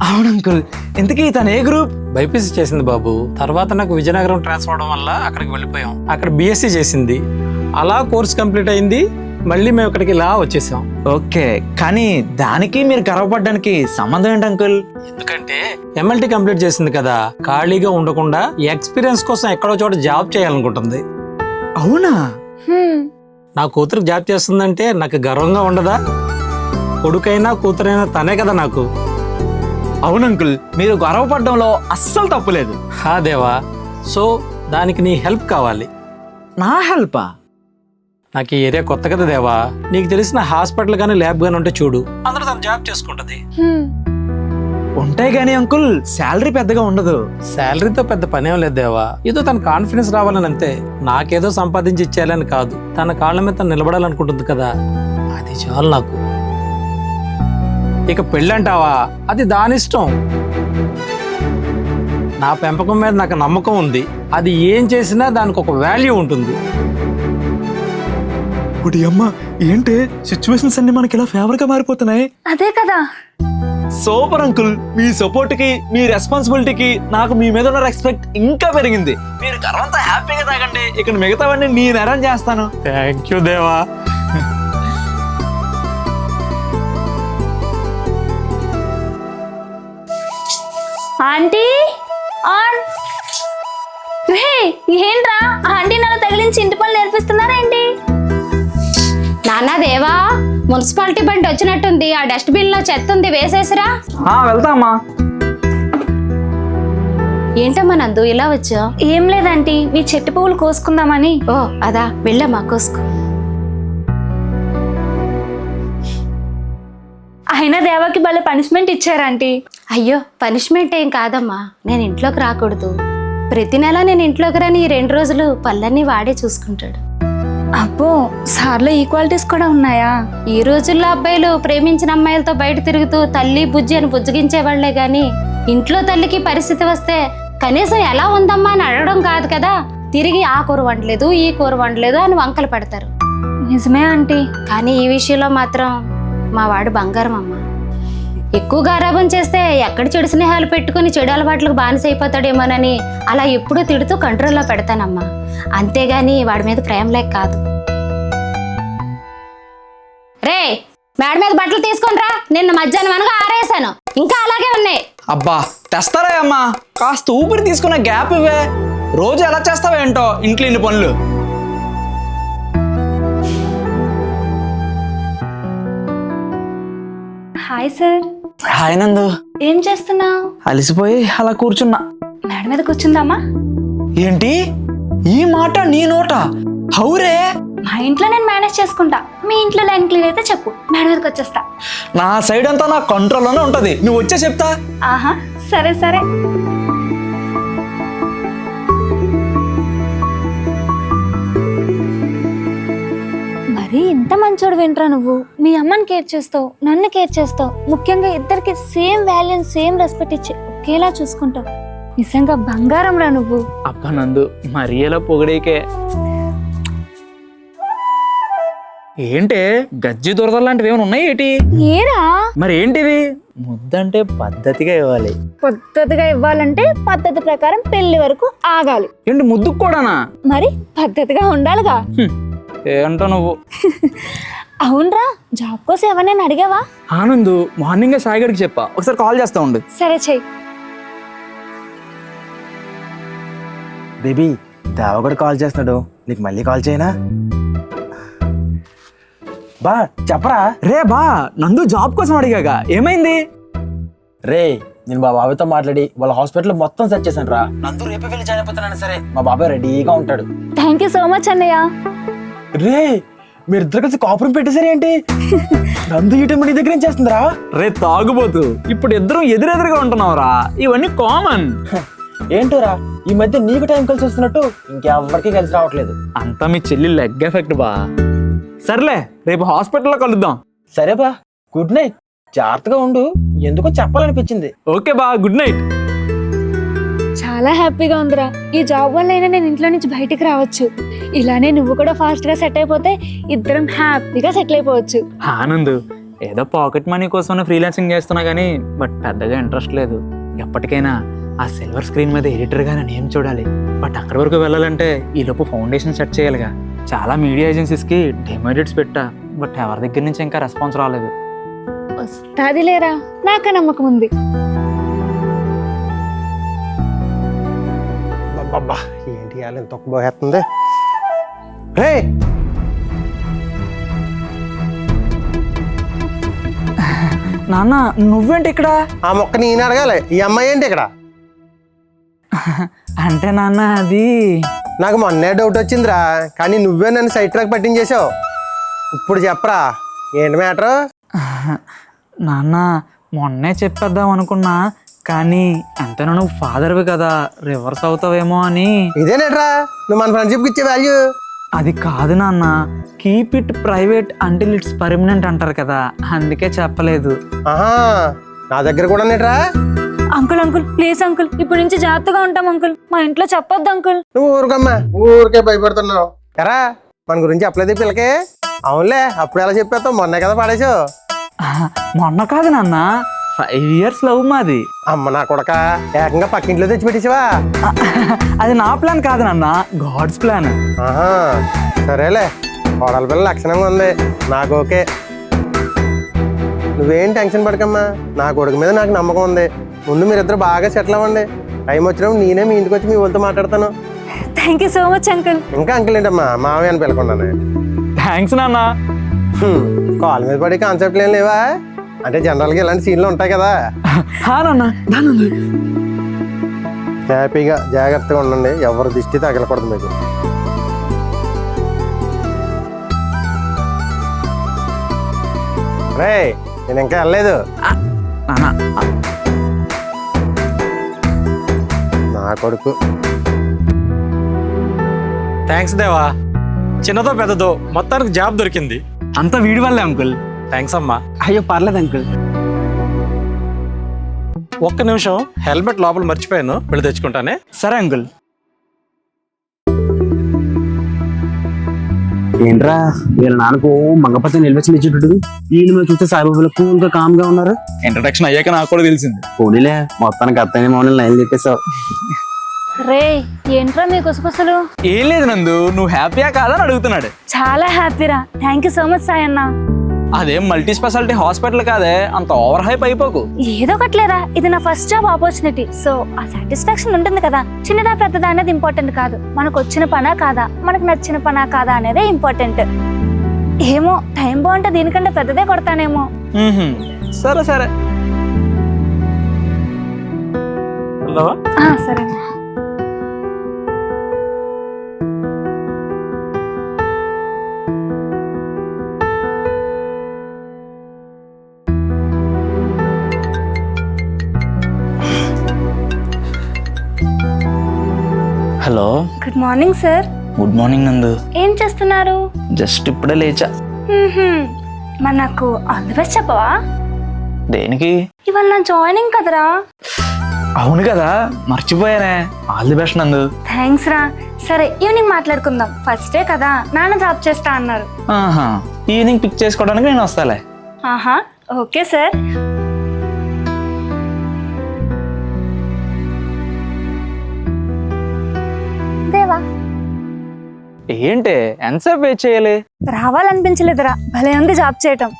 అవును అంకుల్. ఇంతకీ తను ఏ గ్రూప్? బైపీసీ చేసింది బాబు. తర్వాత నాకు విజయనగరం ట్రాన్స్ఫర్ అవడం వల్ల అక్కడికి వెళ్ళిపోయాం. అక్కడ బీఎస్సీ చేసింది. అలా కోర్స్ కంప్లీట్ అయింది. మళ్ళీ మేము ఇక్కడికి ఇలా వచ్చేసాం. ఓకే, కానీ దానికి మీరు గర్వపడడానికి సంబంధం ఏంటి అంకుల్? ఎందుకంటే ఎంఎల్టీ కంప్లీట్ చేసింది కదా, ఖాళీగా ఉండకుండా ఎక్స్పీరియన్స్ కోసం ఎక్కడో చోట జాబ్ చేయాలనుకుంటుంది. అవునా? నా కూతురు జాబ్ చేస్తుందంటే నాకు గర్వంగా ఉండదా? కొడుకైనా కూతురైనా తనే కదా నాకు. అవును అంకుల్, మీరు గొడవపడడంలో అస్సలు తప్పులేదు. హా దేవా, సో దానికి నీ హెల్ప్ కావాలి. నా హెల్పా? నాకు ఈ ఏరియా కొత్త కదా దేవా, నీకు తెలిసిన హాస్పిటల్ కానీ ల్యాబ్ కానీ ఉంటే చూడు, అందరూ తను జాబ్ చేసుకుంటది. ఉంటాయి కానీ అంకుల్, శాలరీ పెద్దగా ఉండదు. శాలరీతో పెద్ద పనేం లేదు దేవా, ఏదో తన కాన్ఫిడెన్స్ రావాలని అంతే. నాకేదో సంపాదించి ఇచ్చేయాలని కాదు, తన కాళ్ళ మీద తను నిలబడాలనుకుంటుంది కదా, అది చాలు నాకు. ఇక పెళ్ళంటావా, అది దానిష్టం. నా పెంపకం మీద నాకు నమ్మకం ఉంది, అది ఏం చేసినా దానికి ఒక వాల్యూ ఉంటుంది. ఒకటి అమ్మ, ఏంటి సిచ్యువేషన్స్ అన్ని మనకి ఇలా ఫేవర్ గా మారిపోతున్నాయి. అదే కదా. సూపర్ అంకుల్, మీ సపోర్ట్ కి, మీ రెస్పాన్సిబిలిటీకి నాకు మీ మీద ఉన్న రెస్పెక్ట్ ఇంకా పెరిగింది. మీరు గర్వంతా హ్యాపీగా తాగండి, ఇక్కడ మిగతావన్నీ నేను అరేంజ్ చేస్తాను. థ్యాంక్ యూ దేవా. ఆంటీ ఆన్ రే, ఏంట్రా ఆంటీ నన్ను తగిలించి ఇంటి పనులు నేర్పిస్తున్నారా ఏంటి? నాన్న దేవా, మున్సిపాలిటీ బండి వచ్చినట్టుంది, ఆ డస్ట్బిన్ లో చెత్త ఉంది, వేసేసిరా. వెళ్తా అమ్మా. ఏంటమ్మా నందు ఇలా వచ్చా? ఏం లేదంటీ, మీ చెట్టు పువ్వులు కోసుకుందామని. ఓ అదా, వెళ్ళమ్మా కోసుకో. అయినా దేవాకి భలే పనిష్మెంట్ ఇచ్చారంటీ. అయ్యో, పనిష్మెంట్ ఏం కాదమ్మా, నేను ఇంట్లోకి రాకూడదు. ప్రతి నెల నేను ఇంట్లోకి రాని ఈ 2 రోజులు పళ్ళన్నీ వాడే చూసుకుంటాడు. అబ్బో, సార్లో ఈక్వాలిటీస్ కూడా ఉన్నాయా? ఈ రోజుల్లో అబ్బాయిలు ప్రేమించిన అమ్మాయిలతో బయట తిరుగుతూ తల్లి బుజ్జి అని బుజ్జగించేవాళ్లే గాని, ఇంట్లో తల్లికి పరిస్థితి వస్తే కనీసం ఎలా ఉందమ్మా అని అడగడం కాదు కదా, తిరిగి ఆ కూర వండలేదు ఈ కూర వండలేదు అని వంకలు పెడతారు. నిజమే ఆంటీ. కానీ ఈ విషయంలో మాత్రం మా వాడు బంగారం అమ్మ. ఎక్కువ గారాబం చేస్తే ఎక్కడ చెడు స్నేహాలు పెట్టుకుని చెడు అలవాట్లకు బానిస అయిపోతాడేమోనని అలా ఎప్పుడూ తిడుతూ కంట్రోల్లో పెడతానమ్మా. అంతేగాని వాడి మీద ప్రేమ లేక కాదు. రే, మేడ మీద బట్టలు తీసుకొనిరా, నిన్న మధ్యాహ్నం అనగా ఆరేసాను, ఇంకా అలాగే ఉన్నాయి. అబ్బా తెస్తారా అమ్మా, కాస్త ఊపిరి తీసుకున్న గ్యాప్ ఇవే. రోజు ఎలా చేస్తావేంటో ఇంట్లో ఇన్ని పనులు. Hi sir. హాయ్ నందు. ఏం చేస్తున్నావు? అలసిపోయి అలా కూర్చున్నా. మేడ మీద కూర్చుందామా? ఏంటి ఈ మాట నీ నోట? హౌరే, మా ఇంట్లో నేను మేనేజ్ చేసుకుంటా, మీ ఇంట్లో లైన్ క్లియర్ అయితే చెప్పు, మేడ మీదకి వచ్చేస్తా. నా సైడ్ అంతా నా కంట్రోల్లోనే ఉంటది, నువ్వు వచ్చే చెప్తా. ఆహా, సరే సరే. మరి ఇంత మంచోడు వింట్రా నువ్వు. మీ అమ్మని కేర్ చేస్తావు, నన్ను కేర్ చేస్తావు, ముఖ్యంగా ఇద్దరికి సేమ్ వాల్యూ సేమ్ రెస్పెక్ట్ ఇచ్చి ఒకేలా చూసుకుంటావు. నిజంగా బంగారం రా నువ్వు. అబ్బా నందు, మరీ ఎలా పొగిడేకే. ఏంటే గజ్జి దొరదలు లాంటివి ఏమైనా ఉన్నాయి ఏంటి? ఏరా? మరి ఏంటిది? ముద్దంటే పద్ధతిగా ఇవ్వాలి. పద్ధతిగా ఇవ్వాలంటే పద్ధతి ప్రకారం పెళ్లి వరకు ఆగాలి. ఏంటి ముద్దుకు కూడానా? మరి పద్ధతిగా ఉండాలిగా. ఏంటో నువ్వు. అవునరా, జాబ్ కోసం ఎవరినైనా అడిగావా? ఆనందు మార్నింగ్ సాయిగడికి చెప్పా, ఒకసారి కాల్ చేస్తా ఉండు. సరే చెయ్యి. బేబీ, దేవగడు కాల్ చేస్తున్నాడు, నీకు మళ్ళీ కాల్ చేయనా? బా చెప్పరా. రే బా, నందు జాబ్ కోసం అడిగాగా, ఏమైంది? రే, నేను మా బాబాయ్తో మాట్లాడి వాళ్ళ హాస్పిటల్ మొత్తం సెర్చ్ చేశాను రా. నందు రేపు వెళ్ళి జాయిన్ అయిపోతున్నాను. సరే, మా బాబాయ్ రెడీగా ఉంటాడు. థ్యాంక్ యూ సో మచ్ అన్నయ్య. రే, మీరిద్దరు కలిసి కాపురం పెట్టేసరి ఏంటి? నందు ఈ టైం నీ దగ్గర ఏం చేస్తుందిరా? రే తాగుబోతు, ఇప్పుడు ఇద్దరం ఎదురెదురుగా ఉంటున్నావురా, ఇవన్నీ కామన్. ఏంటోరా, ఈ మధ్య నీకు టైం కలిసి వస్తున్నట్టు ఇంకెవ్వరికి కలిసి రావట్లేదు. అంతా మీ చెల్లి లెగ్ ఎఫెక్ట్ బా. సర్లే, రేపు హాస్పిటల్లో కలుద్దాం. సరే బా, గుడ్ నైట్. జాగ్రత్తగా ఉండు, ఎందుకో చెప్పాలనిపించింది. ఓకే బా, గుడ్ నైట్. చాలా హ్యాపీగా ఉందిరా. ఈ జాబ్ వల్ల అయినా నేను ఇంట్లో నుంచి బయటికి రావచ్చు. ఇలానే నువ్వు కూడా ఫాస్ట్ గా సెట్ అయిపోతే ఇద్దరం హ్యాపీగా సెటిల్ అయిపోవచ్చు. ఆనంద్, ఏదో పాకెట్ మనీ కోసం ఫ్రీలాన్సింగ్ చేస్తున్నా కానీ బట్ పెద్దగా ఇంట్రెస్ట్ లేదు. ఎప్పటికైనా ఆ సిల్వర్ స్క్రీన్ మీద ఎడిటర్గా నేను ఏం చూడాలి. బట్ అక్కడి వరకు వెళ్ళాలంటే ఈలోపు ఫౌండేషన్ సెట్ చేయాలిగా. చాలా మీడియా ఏజెన్సీస్కి డెమో ఎడిట్స్ పెట్టా, బట్ ఎవరి దగ్గర నుంచి ఇంకా రెస్పాన్స్ రాలేదు. వస్తాది లేరా, నాక నమ్మకం ఉంది. అబ్బా, ఏంటి ఇవాళ ఎంత పోయేస్తుంది? రే, నాన్న నువ్వేంటి ఇక్కడ? ఆ మొక్క నేను అడగాలి, ఈ అమ్మాయి ఏంటి ఇక్కడ? అంటే నాన్న అది నాకు మొన్నే డౌట్ వచ్చిందిరా, కానీ నువ్వే నన్ను సైట్ ట్రాక్ పట్టించేసావు. ఇప్పుడు చెప్పరా ఏంటి మ్యాటరు? నాన్న మొన్నే చెప్పేద్దాం అనుకున్నా, కానీ ఎంతైనా నువ్వు ఫాదర్వి కదా, రివర్స్ అవుతావేమో అని. ఇదేనేట్రా నువ్వు మన ఫ్రెండ్షిప్కి ఇచ్చే వాల్యూ? అది కాదు నాన్న, keep it private until it's permanent అంటారు కదా, అందుకే చెప్పలేదు. ఆహా, నా దగ్గర కూడా నేట్రా? అంకుల్ అంకుల్ ప్లీజ్ అంకుల్, ఇప్పటి నుంచి జాగ్రత్తగా ఉంటాం అంకుల్. మా ఇంట్లో చెప్పొద్దు అంకుల్. నువ్వు ఊరుకమ్మా, ఊరికే భయపడుతున్నావు. ఎరా మన గురించి చెప్పలేదు పిల్లకి? అవునులే, అప్పుడు ఎలా చెప్పేస్తావు, మొన్నే కదా పడేసావు. మొన్న కాదు నాన్న, 5 years లవ్ మాది. అమ్మ నా కొడక, ఏకంగా పక్కింట్లో తెచ్చి పెట్టేసావా? అది నా ప్లాన్ కాదు నాన్న, గాడ్స్ ప్లాన్. ఆహా, సరేలే, కోడల పిల్ల లక్షణంగా ఉంది, నాకు ఓకే. నువ్వేం టెన్షన్ పడకమ్మా, నా కొడుకు మీద నాకు నమ్మకం ఉంది. ముందు మీరిద్దరు బాగా సెటిల్ అవ్వండి, టైం వచ్చినప్పుడు నేనే మీ ఇంటికి వచ్చి మీ వాళ్ళతో మాట్లాడతాను. Thank you so much uncle. ఇంకా అంకుల్ ఏంటమ్మా, మావయ్య అని పిలకుండానే. థ్యాంక్స్ నాన్న. కాల్ మీద పడే కాన్సెప్ట్లు ఏం లేవా? అంటే జనరల్గా ఇలాంటి సీన్లు ఉంటాయి కదా. హ్యాపీగా జాగ్రత్తగా ఉండండి, ఎవరి దిష్టి తగలకూడదు మీకు. రే నేను ఇంకా వెళ్ళలేదు. నా కొడుకు. థ్యాంక్స్ దేవా, చిన్నదో పెద్దదో మొత్తానికి జాబ్ దొరికింది. అంతా వీడి వల్లే అంకుల్. థ్యాంక్స్ అమ్మా. అయ్యో పర్లేదు అంకుల్. ఒక్క నిమిషం, హెల్మెట్ లోపల మర్చిపోయాను, వెళ్ళి తెచ్చుకుంటానే. సరే అంకుల్. ఏంట్రా వీళ్ళ నాన్నకు మంగపతి నిల్వచ్చిన ఇచ్చేటట్టు ఈయన మీద చూస్తే సాయిబాబులు కూల్ గా కామ్ గా ఉన్నారు. ఇంట్రడక్షన్ అయ్యాక నాకు కూడా తెలిసింది. పోనీలే, మొత్తానికి అత్తని మౌని లైన్ చెప్పేశావు. రే ఏంట్రా మీ గుసగుసలు? ఏం లేదు నందు, నువ్వు హ్యాపీయా కాదని అడుగుతున్నాడు. చాలా హ్యాపీరా, thank you so much Sai అన్న. అదేం మల్టీ స్పెషాలిటీ హాస్పిటల్ కాదే, అంత ఓవర్ హైప్ అయిపోకు. ఏదో ఒకట్లేరా, ఇది నా ఫస్ట్ జాబ్ ఆపర్చునిటీ, సో ఆ సాటిస్ఫాక్షన్ ఉంటుంది కదా. చిన్నదా పెద్దదా అనేది ఇంపార్టెంట్ కాదు, మనకు వచ్చిన పనా కాదా, మనకు నచ్చిన పనా కాదా అనేదే ఇంపార్టెంట్. ఏమో టైం బాగుంటే దీనికంటే పెద్దదే కొడతానేమో. సరే సరే. హలో, సరే. Hello, good morning sir. Good morning నందు. ఏం చేస్తున్నారు? జస్ట్ ఇప్పుడే లేచా. మరి నాకు ఆల్ ది బెస్ట్ చెప్పవా? దేనికి? ఇవాళ నా జాయినింగ్ కదరా. అవును కదా, మర్చిపోయానే. ఆల్ ది బెస్ట్ నందు. థ్యాంక్స్ రా. సరే ఈవినింగ్ మాట్లాడుకుందాం, ఫస్ట్ డే కదా, నాన్న డ్రాప్ చేస్తా అన్నారు. ఈవినింగ్ పిక్ చేసుకోవడానికి నేను వస్తాలే. ఆహా, ఓకే సార్. దేవా ఏంటి ఎంతసేపు వెయిట్ చేయాలి? రావాలనిపించలేదురా, భలే ఉంది జాబ్ చేయటం.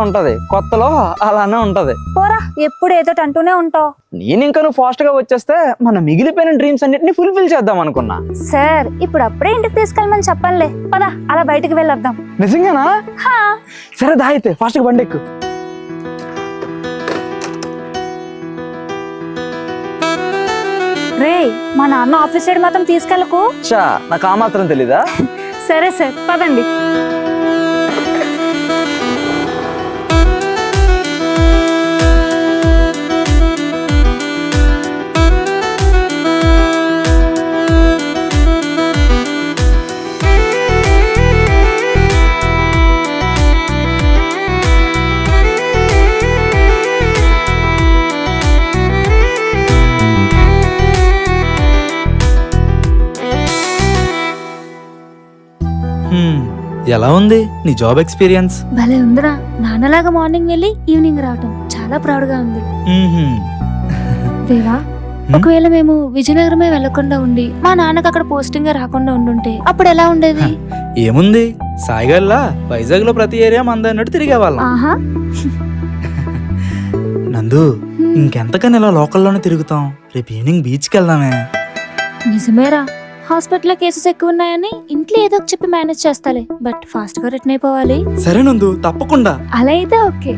ఉంటది కొత్తలో అలానే ఉంటది. పోరా, ఎప్పుడు ఏదో అంటూనే ఉంటావు. నేను ఇంకా నువ్వు ఫాస్ట్ గా వచ్చేస్తే మన మిగిలిపోయిన డ్రీమ్స్ అన్నిటిని ఫుల్ఫిల్ చేద్దాం అనుకున్నా. సార్ ఇప్పుడు అప్పుడే ఇంటికి తీసుకెళ్ళమని చెప్పనులే, పదా అలా బయటికి వెళ్ళొద్దాం. నిజంగానా? సరే దా అయితే ఫాస్ట్ గా బండి ఎక్కు. రే మా నాన్న ఆఫీస్ సైడ్ మాత్రం తీసుకెళ్ళకు. చా, నాకు ఆ మాత్రం తెలీదా? సరే సార్, పదండి. ఎలా ఉంది నీ జాబ్ ఎక్స్పీరియన్స్? భలే ఉందిరా, నాన్నలాగా మార్నింగ్ వెళ్ళి ఈవినింగ్ రావటం చాలా ప్రౌడ్ గా ఉంది. దేవా, ఒకవేళ మేము విజయనగరమే వెళ్లకుండా ఉండి మా నాన్నకు అక్కడ పోస్టింగ్ రాకుండా ఉండుంటే అప్పుడు ఎలా ఉండేది? ఏముంది, సాయిగల్లా వైజాగ్ లో ప్రతి ఏరియా మంద అన్నట్టు తిరిగే వాళ్ళం. ఆహా, నందు ఇంకెంతకని ఇలా లోకల్లోనే తిరుగుతాం. రేపు ఈవినింగ్ బీచ్కి వెళ్దామే. నిజమేరా, హాస్పిటల్లో కేసెస్ ఎక్కువ ఉన్నాయని ఇంట్లో ఏదో ఒకటి చెప్పి మేనేజ్ చేస్తాలే, బట్ ఫాస్ట్ గా రిటర్న్ అయిపోవాలి. సరే నందు, తప్పకుండా. అలా అయితే ఓకే.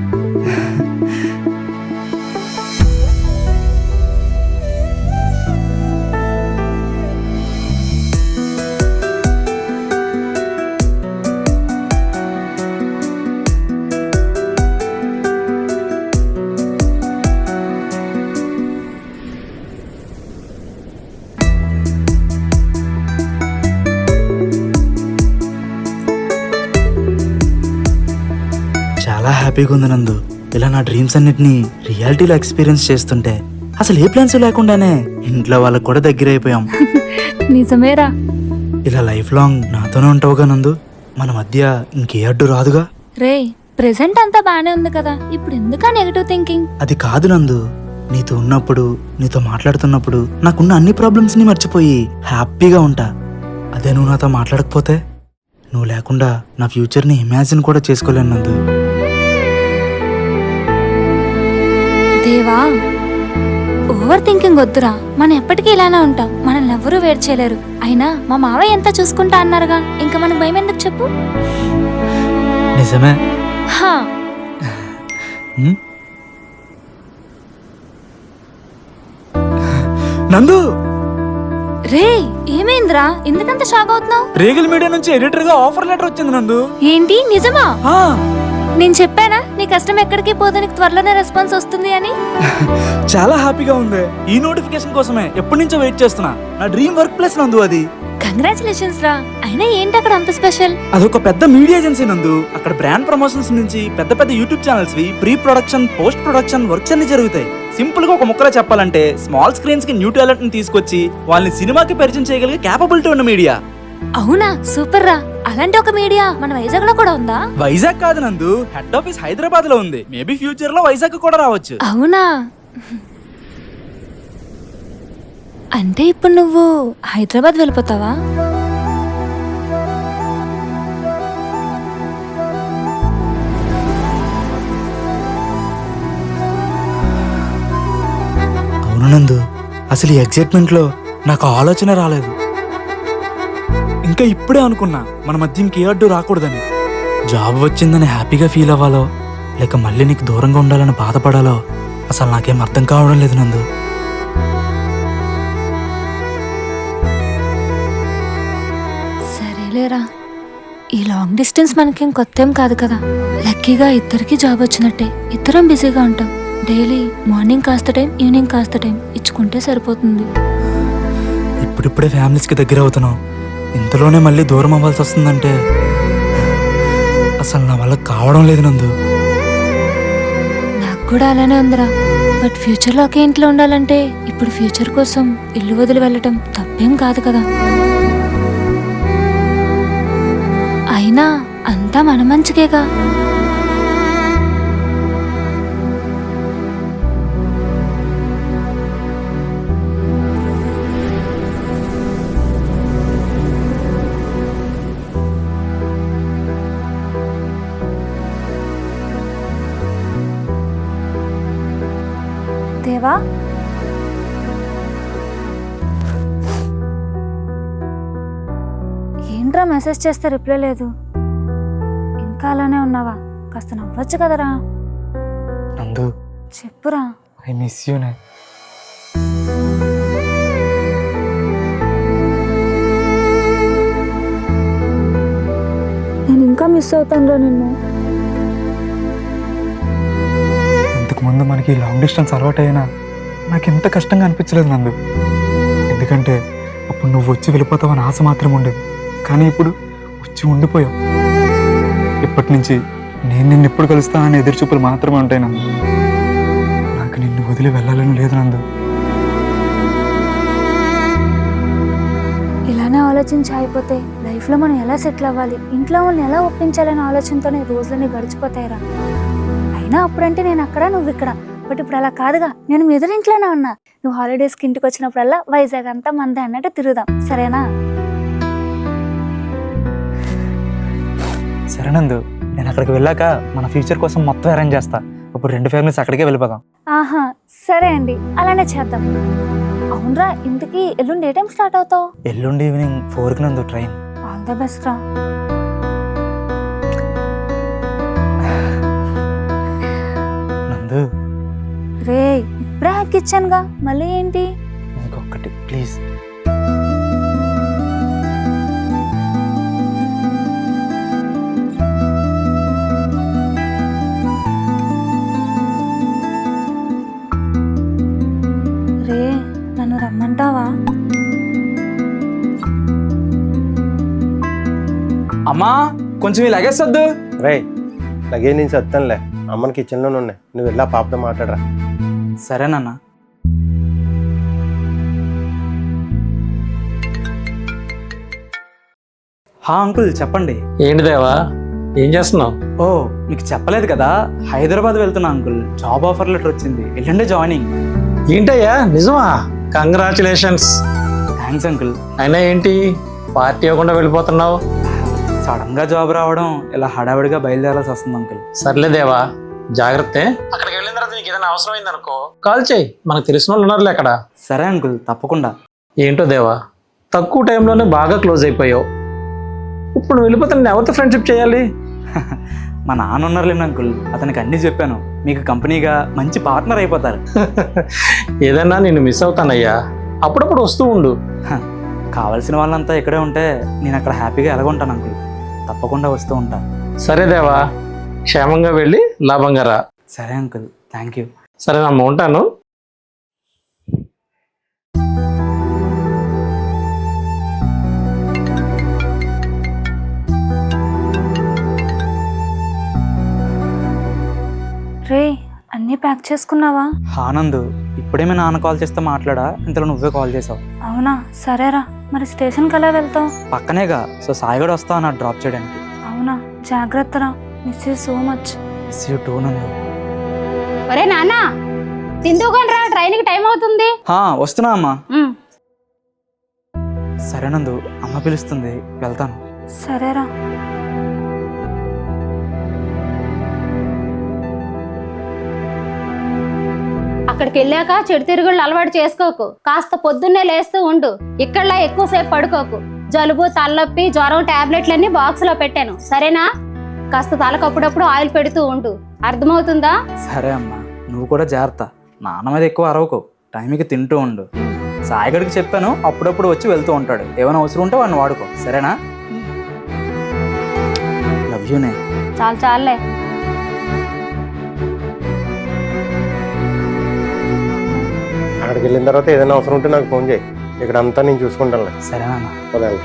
చాలా హ్యాపీగా ఉంది నందు. ఇలా నా డ్రీమ్స్ అన్నిటినీ రియాలిటీలో ఎక్స్పీరియన్స్ చేస్తుంటే అసలు ఏ ప్లాన్స్ లేకుండానే ఇంట్లో వాళ్ళకి కూడా దగ్గర అయిపోయాం. నిజమేరా. ఇలా లైఫ్ లాంగ్ నాతోనే ఉంటావుగా నందు, మన మధ్య ఇంకే అడ్డు రాదుగా. రే, ప్రెసెంట్ అంతా బానే ఉంది కదా, ఇప్పుడు ఎందుకా నెగటివ్ థింకింగ్? అది కాదు నందు, నీతో ఉన్నప్పుడు, నీతో మాట్లాడుతున్నప్పుడు నాకున్న అన్ని ప్రాబ్లమ్స్ ని మర్చిపోయి హ్యాపీగా ఉంటా. అదే నువ్వు నాతో మాట్లాడకపోతే, నువ్వు లేకుండా నా ఫ్యూచర్ ని ఇమాజిన్ కూడా చేసుకోలేను నందు. దేవా, ఓవర్ థింకింగ్ వద్దురా. మనం ఎప్పటికీ ఇలానే ఉంటాం, మనల్ని ఎవ్వరూ వేరు చేయలేరు. అయినా మా మావయ్య ఎంత చూసుకుంటా అన్నారుగా, ఇంకా మనకు భయం ఎందుకు చెప్పు? నిజమే. హా, నందు, రే ఏమైందిరా, ఎందుకంత షాక్ అవుతున్నావు? రేగిల్ మీడియా నుంచి ఎడిటర్ గా ఆఫర్ లెటర్ వచ్చింది నందు. ఏంటి, నిజమా? ఆ, నేను చెప్పానా నీ కష్టం ఎక్కడికి పోదు, నీకు త్వరలోనే రెస్పాన్స్ వస్తుంది అని? చాలా హ్యాపీగా ఉంది. ఈ నోటిఫికేషన్ కోసమే ఎప్పటి నుంచో వెయిట్ చేస్తున్నా. నా డ్రీమ్ వర్క్ ప్లేస్ నందు అది. కంగ్రాచులేషన్స్ రా. అయినా ఏంటి అక్కడ అంత స్పెషల్? అదొక పెద్ద మీడియా ఏజెన్సీ నందు. అక్కడ బ్రాండ్ ప్రమోషన్స్ నుంచి పెద్ద పెద్ద యూట్యూబ్ ఛానల్స్ వి pre production, post production works అన్ని జరుగుతాయి. సింపుల్ గా ఒక ముక్కలో చెప్పాలంటే స్మాల్ స్క్రీన్స్ కి న్యూ టాలెంట్ ని తీసుకొచ్చి వాళ్ళని సినిమాకి పరిచయం చేయగలిగే క్యాపబిలిటీ ఉన్న మీడియా. అవునా, సూపర్ రా. అలాంటి ఒక మీడియా మన వైజాగ్ లో కూడా ఉందా? వైజాగ్ కాదు నందు, హెడ్ ఆఫీస్ హైదరాబాద్ లో ఉంది. మేబీ ఫ్యూచర్ లో వైజాగ్ కూడా రావచ్చు. అవునా, అంటే ఇప్పుడు నువ్వు హైదరాబాద్ వెళ్ళిపోతావా? అవును నందు, అసలు ఈ ఎగ్జైట్మెంట్ లో నాకు ఆలోచన రాలేదు. ఇంకా ఇప్పుడే అనుకున్నా మన మధ్య ఇంకే అడ్డు రాకూడదని. జాబ్ వచ్చిందని హ్యాపీగా ఫీల్ అవ్వాలో, లేక మళ్ళీ నీకు దూరంగా ఉండాలని బాధపడాలో అసలు నాకేం అర్థం కావడం లేదు నందు. సరేలేరా, ఈ లాంగ్ డిస్టెన్స్ మనకేం కొత్త ఏం కాదు కదా. లక్కీగా ఇద్దరికి జాబ్ వచ్చినట్టే, ఇద్దరం బిజీగా ఉంటాం. డైలీ మార్నింగ్ కాస్త టైం, ఈవినింగ్ కాస్త టైం ఇచ్చుకుంటే సరిపోతుంది. ఇప్పుడిప్పుడే ఫ్యామిలీస్కి దగ్గర అవుతున్నాం, ఇంతలోనే మళ్ళీ దూరం అవ్వాల్సి వస్తుందంటే అసలు నా వల్ల కావడం లేదు నందు. నాకు కూడా అలానే ఉందిరా. బట్ ఫ్యూచర్లో ఒకే ఇంట్లో ఉండాలంటే ఇప్పుడు ఫ్యూచర్ కోసం ఇల్లు వదిలి వెళ్ళటం తప్పేం కాదు కదా. అయినా అంతా మన మంచికేగా. దేవా, ఏంట్రా మెసేజ్ చేస్తే రిప్లై లేదు? ఇంకా అలానే ఉన్నావా? కాస్త నవ్వచ్చు కదరా. నందు, చెప్పురా. ఐ మిస్ యూ నే. నేను ఇంకా మిస్ అవుతానురా నిన్ను. ఇంతకుముందు మనకి లాంగ్ డిస్టెన్స్ అలవాటు అయినా నాకు ఎంత కష్టంగా అనిపించలేదు నందు. ఎందుకంటే అప్పుడు నువ్వు వచ్చి వెళ్ళిపోతావని ఆశ మాత్రం ఉండేది, కానీ ఇప్పుడు వచ్చి ఉండిపోయావు. ఇప్పటి నుంచి నేను నిన్ను ఎప్పుడు కలుస్తానని ఎదురు చూపులు మాత్రమే ఉంటాయి నందు. నాకు నిన్ను వదిలి వెళ్ళాలని లేదు నందు. ఇలానే ఆలోచించి అయిపోతే లైఫ్లో మనం ఎలా సెటిల్ అవ్వాలి, ఇంట్లో వాళ్ళని ఎలా ఒప్పించాలనే ఆలోచనతోనే రోజులన్నీ గడిచిపోతాయిరా. అయినా అప్పుడంటే నేను అక్కడ, నువ్వు ఇక్కడ. బట్ ఇప్పుడు అలా కాదుగా, నేను మీ ఎదురింట్లోనే ఉన్నా. నువ్వు హాలిడేస్కి ఇంటికి వచ్చినప్పుడల్లా వైజాగ్ అంతా మందే అన్నట్టు తిరుగుదాం, సరేనా? సరే నందు, నేను అక్కడికి వెళ్ళాక మన ఫ్యూచర్ కోసం మొత్తం అరేంజ్ చేస్తా. ఇప్పుడు రెండు ఫ్యామిలీస్ అక్కడికే వెళ్ళిపోదాం. ఆహా, సరే అండి, అలానే చేద్దాం. అవునరా, ఇంతకీ ఎల్లుండి ఏ టైం స్టార్ట్ అవుతావు? ఎల్లుండి ఈవినింగ్ 4కి నందు ట్రైన్. ఆల్ ద బెస్ట్ రా. నందు రే, ఇప్పుడే ఎక్కిచ్చానుగా, మళ్ళీ ఏంటి? ఇంకొకటి ప్లీజ్. రే, నన్ను రమ్మంటావా? అమ్మా కొంచెం ఈ లగేజ్ వద్దు. రే లగేజ్ నేను చెప్తానులే, అమ్మని కిచెన్లోనే ఉన్నాయి, నువ్వు వెళ్ళి ఆ పాపతో మాట్లాడరా. సరేనన్నా. హా అంకుల్ చెప్పండి. ఏంటి దేవా, ఏం చేస్తున్నావు? ఓ మీకు చెప్పలేదు కదా, హైదరాబాద్ వెళ్తున్నా అంకుల్. జాబ్ ఆఫర్ లెటర్ వచ్చింది, ఎల్లుండే జాయినింగ్. ఏంటయ్యా, నిజమా? కంగ్రాచులేషన్స్. Thanks uncle. అయినా ఏంటి పార్టీ ఇవ్వకుండా వెళ్ళిపోతున్నావు? సడన్ గా జాబ్ రావడం, ఇలా హడావిడిగా బయలుదేరాల్సి వస్తుంది అంకుల్. సర్లే దేవా, జాగ్రత్త. అక్కడికి వెళ్ళిన తర్వాత నీకు ఏదైనా అవసరం అయింది అనుకో కాల్ చేయి, మనకు తెలిసిన వాళ్ళు ఉన్నారులే అక్కడ. సరే అంకుల్, తప్పకుండా. ఏంటో దేవా, తక్కువ టైంలోనే బాగా క్లోజ్ అయిపోయావు. ఇప్పుడు నువ్వు వెళ్ళిపోతే నేను ఎవరితో ఫ్రెండ్షిప్ చేయాలి? మా నాన్న ఉన్నారులేండి అంకుల్, అతనికి అన్నీ చెప్పాను. మీకు కంపెనీగా మంచి పార్ట్నర్ అయిపోతారు. ఏదన్నా నేను మిస్ అవుతానయ్యా, అప్పుడప్పుడు వస్తూ ఉండు. కావాల్సిన వాళ్ళంతా ఇక్కడే ఉంటే నేను అక్కడ హ్యాపీగా ఎలాగుంటాను అంకుల్. తప్పకుండా వస్తూ ఉంటాను. సరే దేవా, క్షేమంగా వెళ్ళి లాభంగా రా. సరే అంకుల్, థ్యాంక్ యూ. సరేనమ్మా, ఉంటాను. రే, అన్నీ ప్యాక్ చేసుకున్నావా? ఆనంద్, ఇప్పుడే మీ నాన్న కాల్ చేస్తే మాట్లాడా, ఇంతలో నువ్వే కాల్ చేసావు. అవునా, సరేరా. మరి స్టేషన్కి ఎలా వెళ్తావు? పక్కనేగా, సో సాయిగడ వస్తా అన్న డ్రాప్ చేయడానికి. అవునా, జాగ్రత్తరా. Miss you so much. Miss you too Nandu. ఒరే నాన్న, తిందుకోనరా, ట్రైన్కి టైం అవుతుంది. వస్తున్నా అమ్మా. ఉమ్. సరే నందు, అమ్మ పిలుస్తుంది, వెళ్తాను. సరేరా. అక్కడికి వెళ్ళాక చెడు తిరుగుళ్ళు అలవాటు చేసుకోకు. కాస్త పొద్దున్నే లేస్తూ ఉండు. ఇక్కడలా ఎక్కువసేపు పడుకోకు. జలుబు, తలనొప్పి, జ్వరం టాబ్లెట్లన్నీ బాక్స్ లో పెట్టాను, సరేనా? కాస్త తలకు అప్పుడప్పుడు ఆయిల్ పెడుతూ ఉండు, అర్థమవుతుందా? సరే అమ్మా, నువ్వు కూడా జాగ్రత్త. నాన్న మీద ఎక్కువ అరవకు, టైంకి తింటూ ఉండు. సాయిగడికి చెప్పాను, అప్పుడప్పుడు వచ్చి వెళ్తూ ఉంటాడు. ఏమైనా అవసరం ఉంటే వాడిని వాడుకో, సరేనా? లవ్ యూనే. చాలు చాలులే. అక్కడికి వెళ్ళిన తర్వాత ఏదైనా అవసరం ఉంటే నాకు ఫోన్ చేయి, ఇక్కడ అంతా నేను చూసుకుంటాను. సరేనా? పదాలు.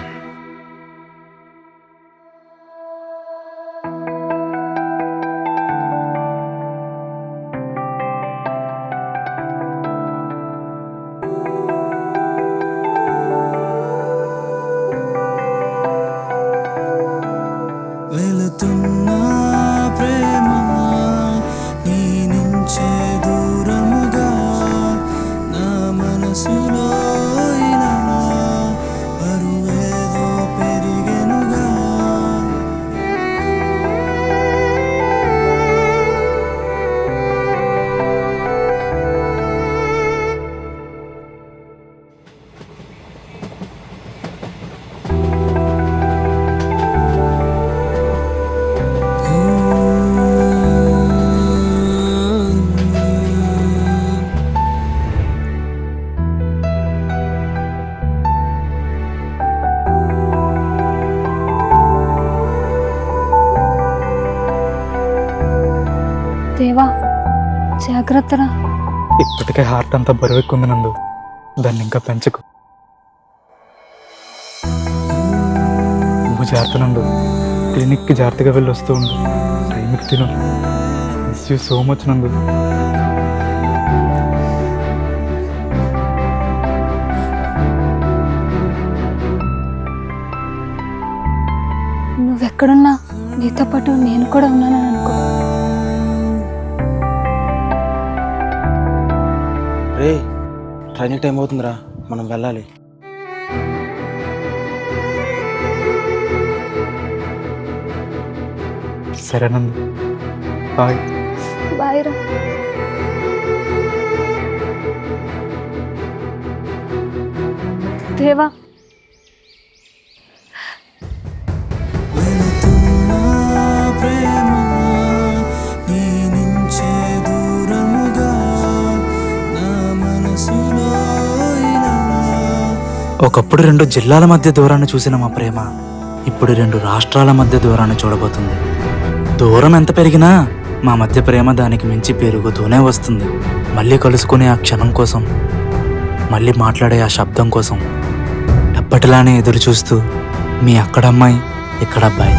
వెళుతున్నా ప్రేమ నీ నుంచే దూరముగా, నా మనసులో ఇలా బరువేదో పెరిగెనుగా. దేవా, జాగ్రత్తరా. ఇప్పటికే హార్ట్ అంతా బరువెక్కుంది నందు, దాన్ని ఇంకా పెంచకు. నువ్వు జాగ్రత్త నందు, క్లినిక్కి జాగ్రత్తగా వెళ్ళి వస్తూ ఉండు, టైంకి తిను. మిస్ యూ సో మచ్ నందు. నువ్వెక్కడున్నా నీతో పాటు నేను కూడా ఉన్నానని అనుకో. రే, ట్రైన్ టైం అవుతుందిరా, మనం వెళ్ళాలి. సరే నందు, బాయ్. బాయ్ రా. దేవా, వెళుతున్నా ప్రేమ నీ నుంచే దూరముగా నా మనసులో ఇలా ఒకప్పుడు 2 జిల్లాల మధ్య దూరాన్ని చూసిన మా ప్రేమ ఇప్పుడు 2 రాష్ట్రాల మధ్య దూరాన్ని చూడబోతుంది. దూరం ఎంత పెరిగినా మా మధ్య ప్రేమ దానికి మించి పెరుగుతూనే వస్తుంది. మళ్ళీ కలుసుకునే ఆ క్షణం కోసం, మళ్ళీ మాట్లాడే ఆ శబ్దం కోసం ఎప్పటిలానే ఎదురు చూస్తూ మీ అక్కడమ్మాయి ఇక్కడ అబ్బాయి.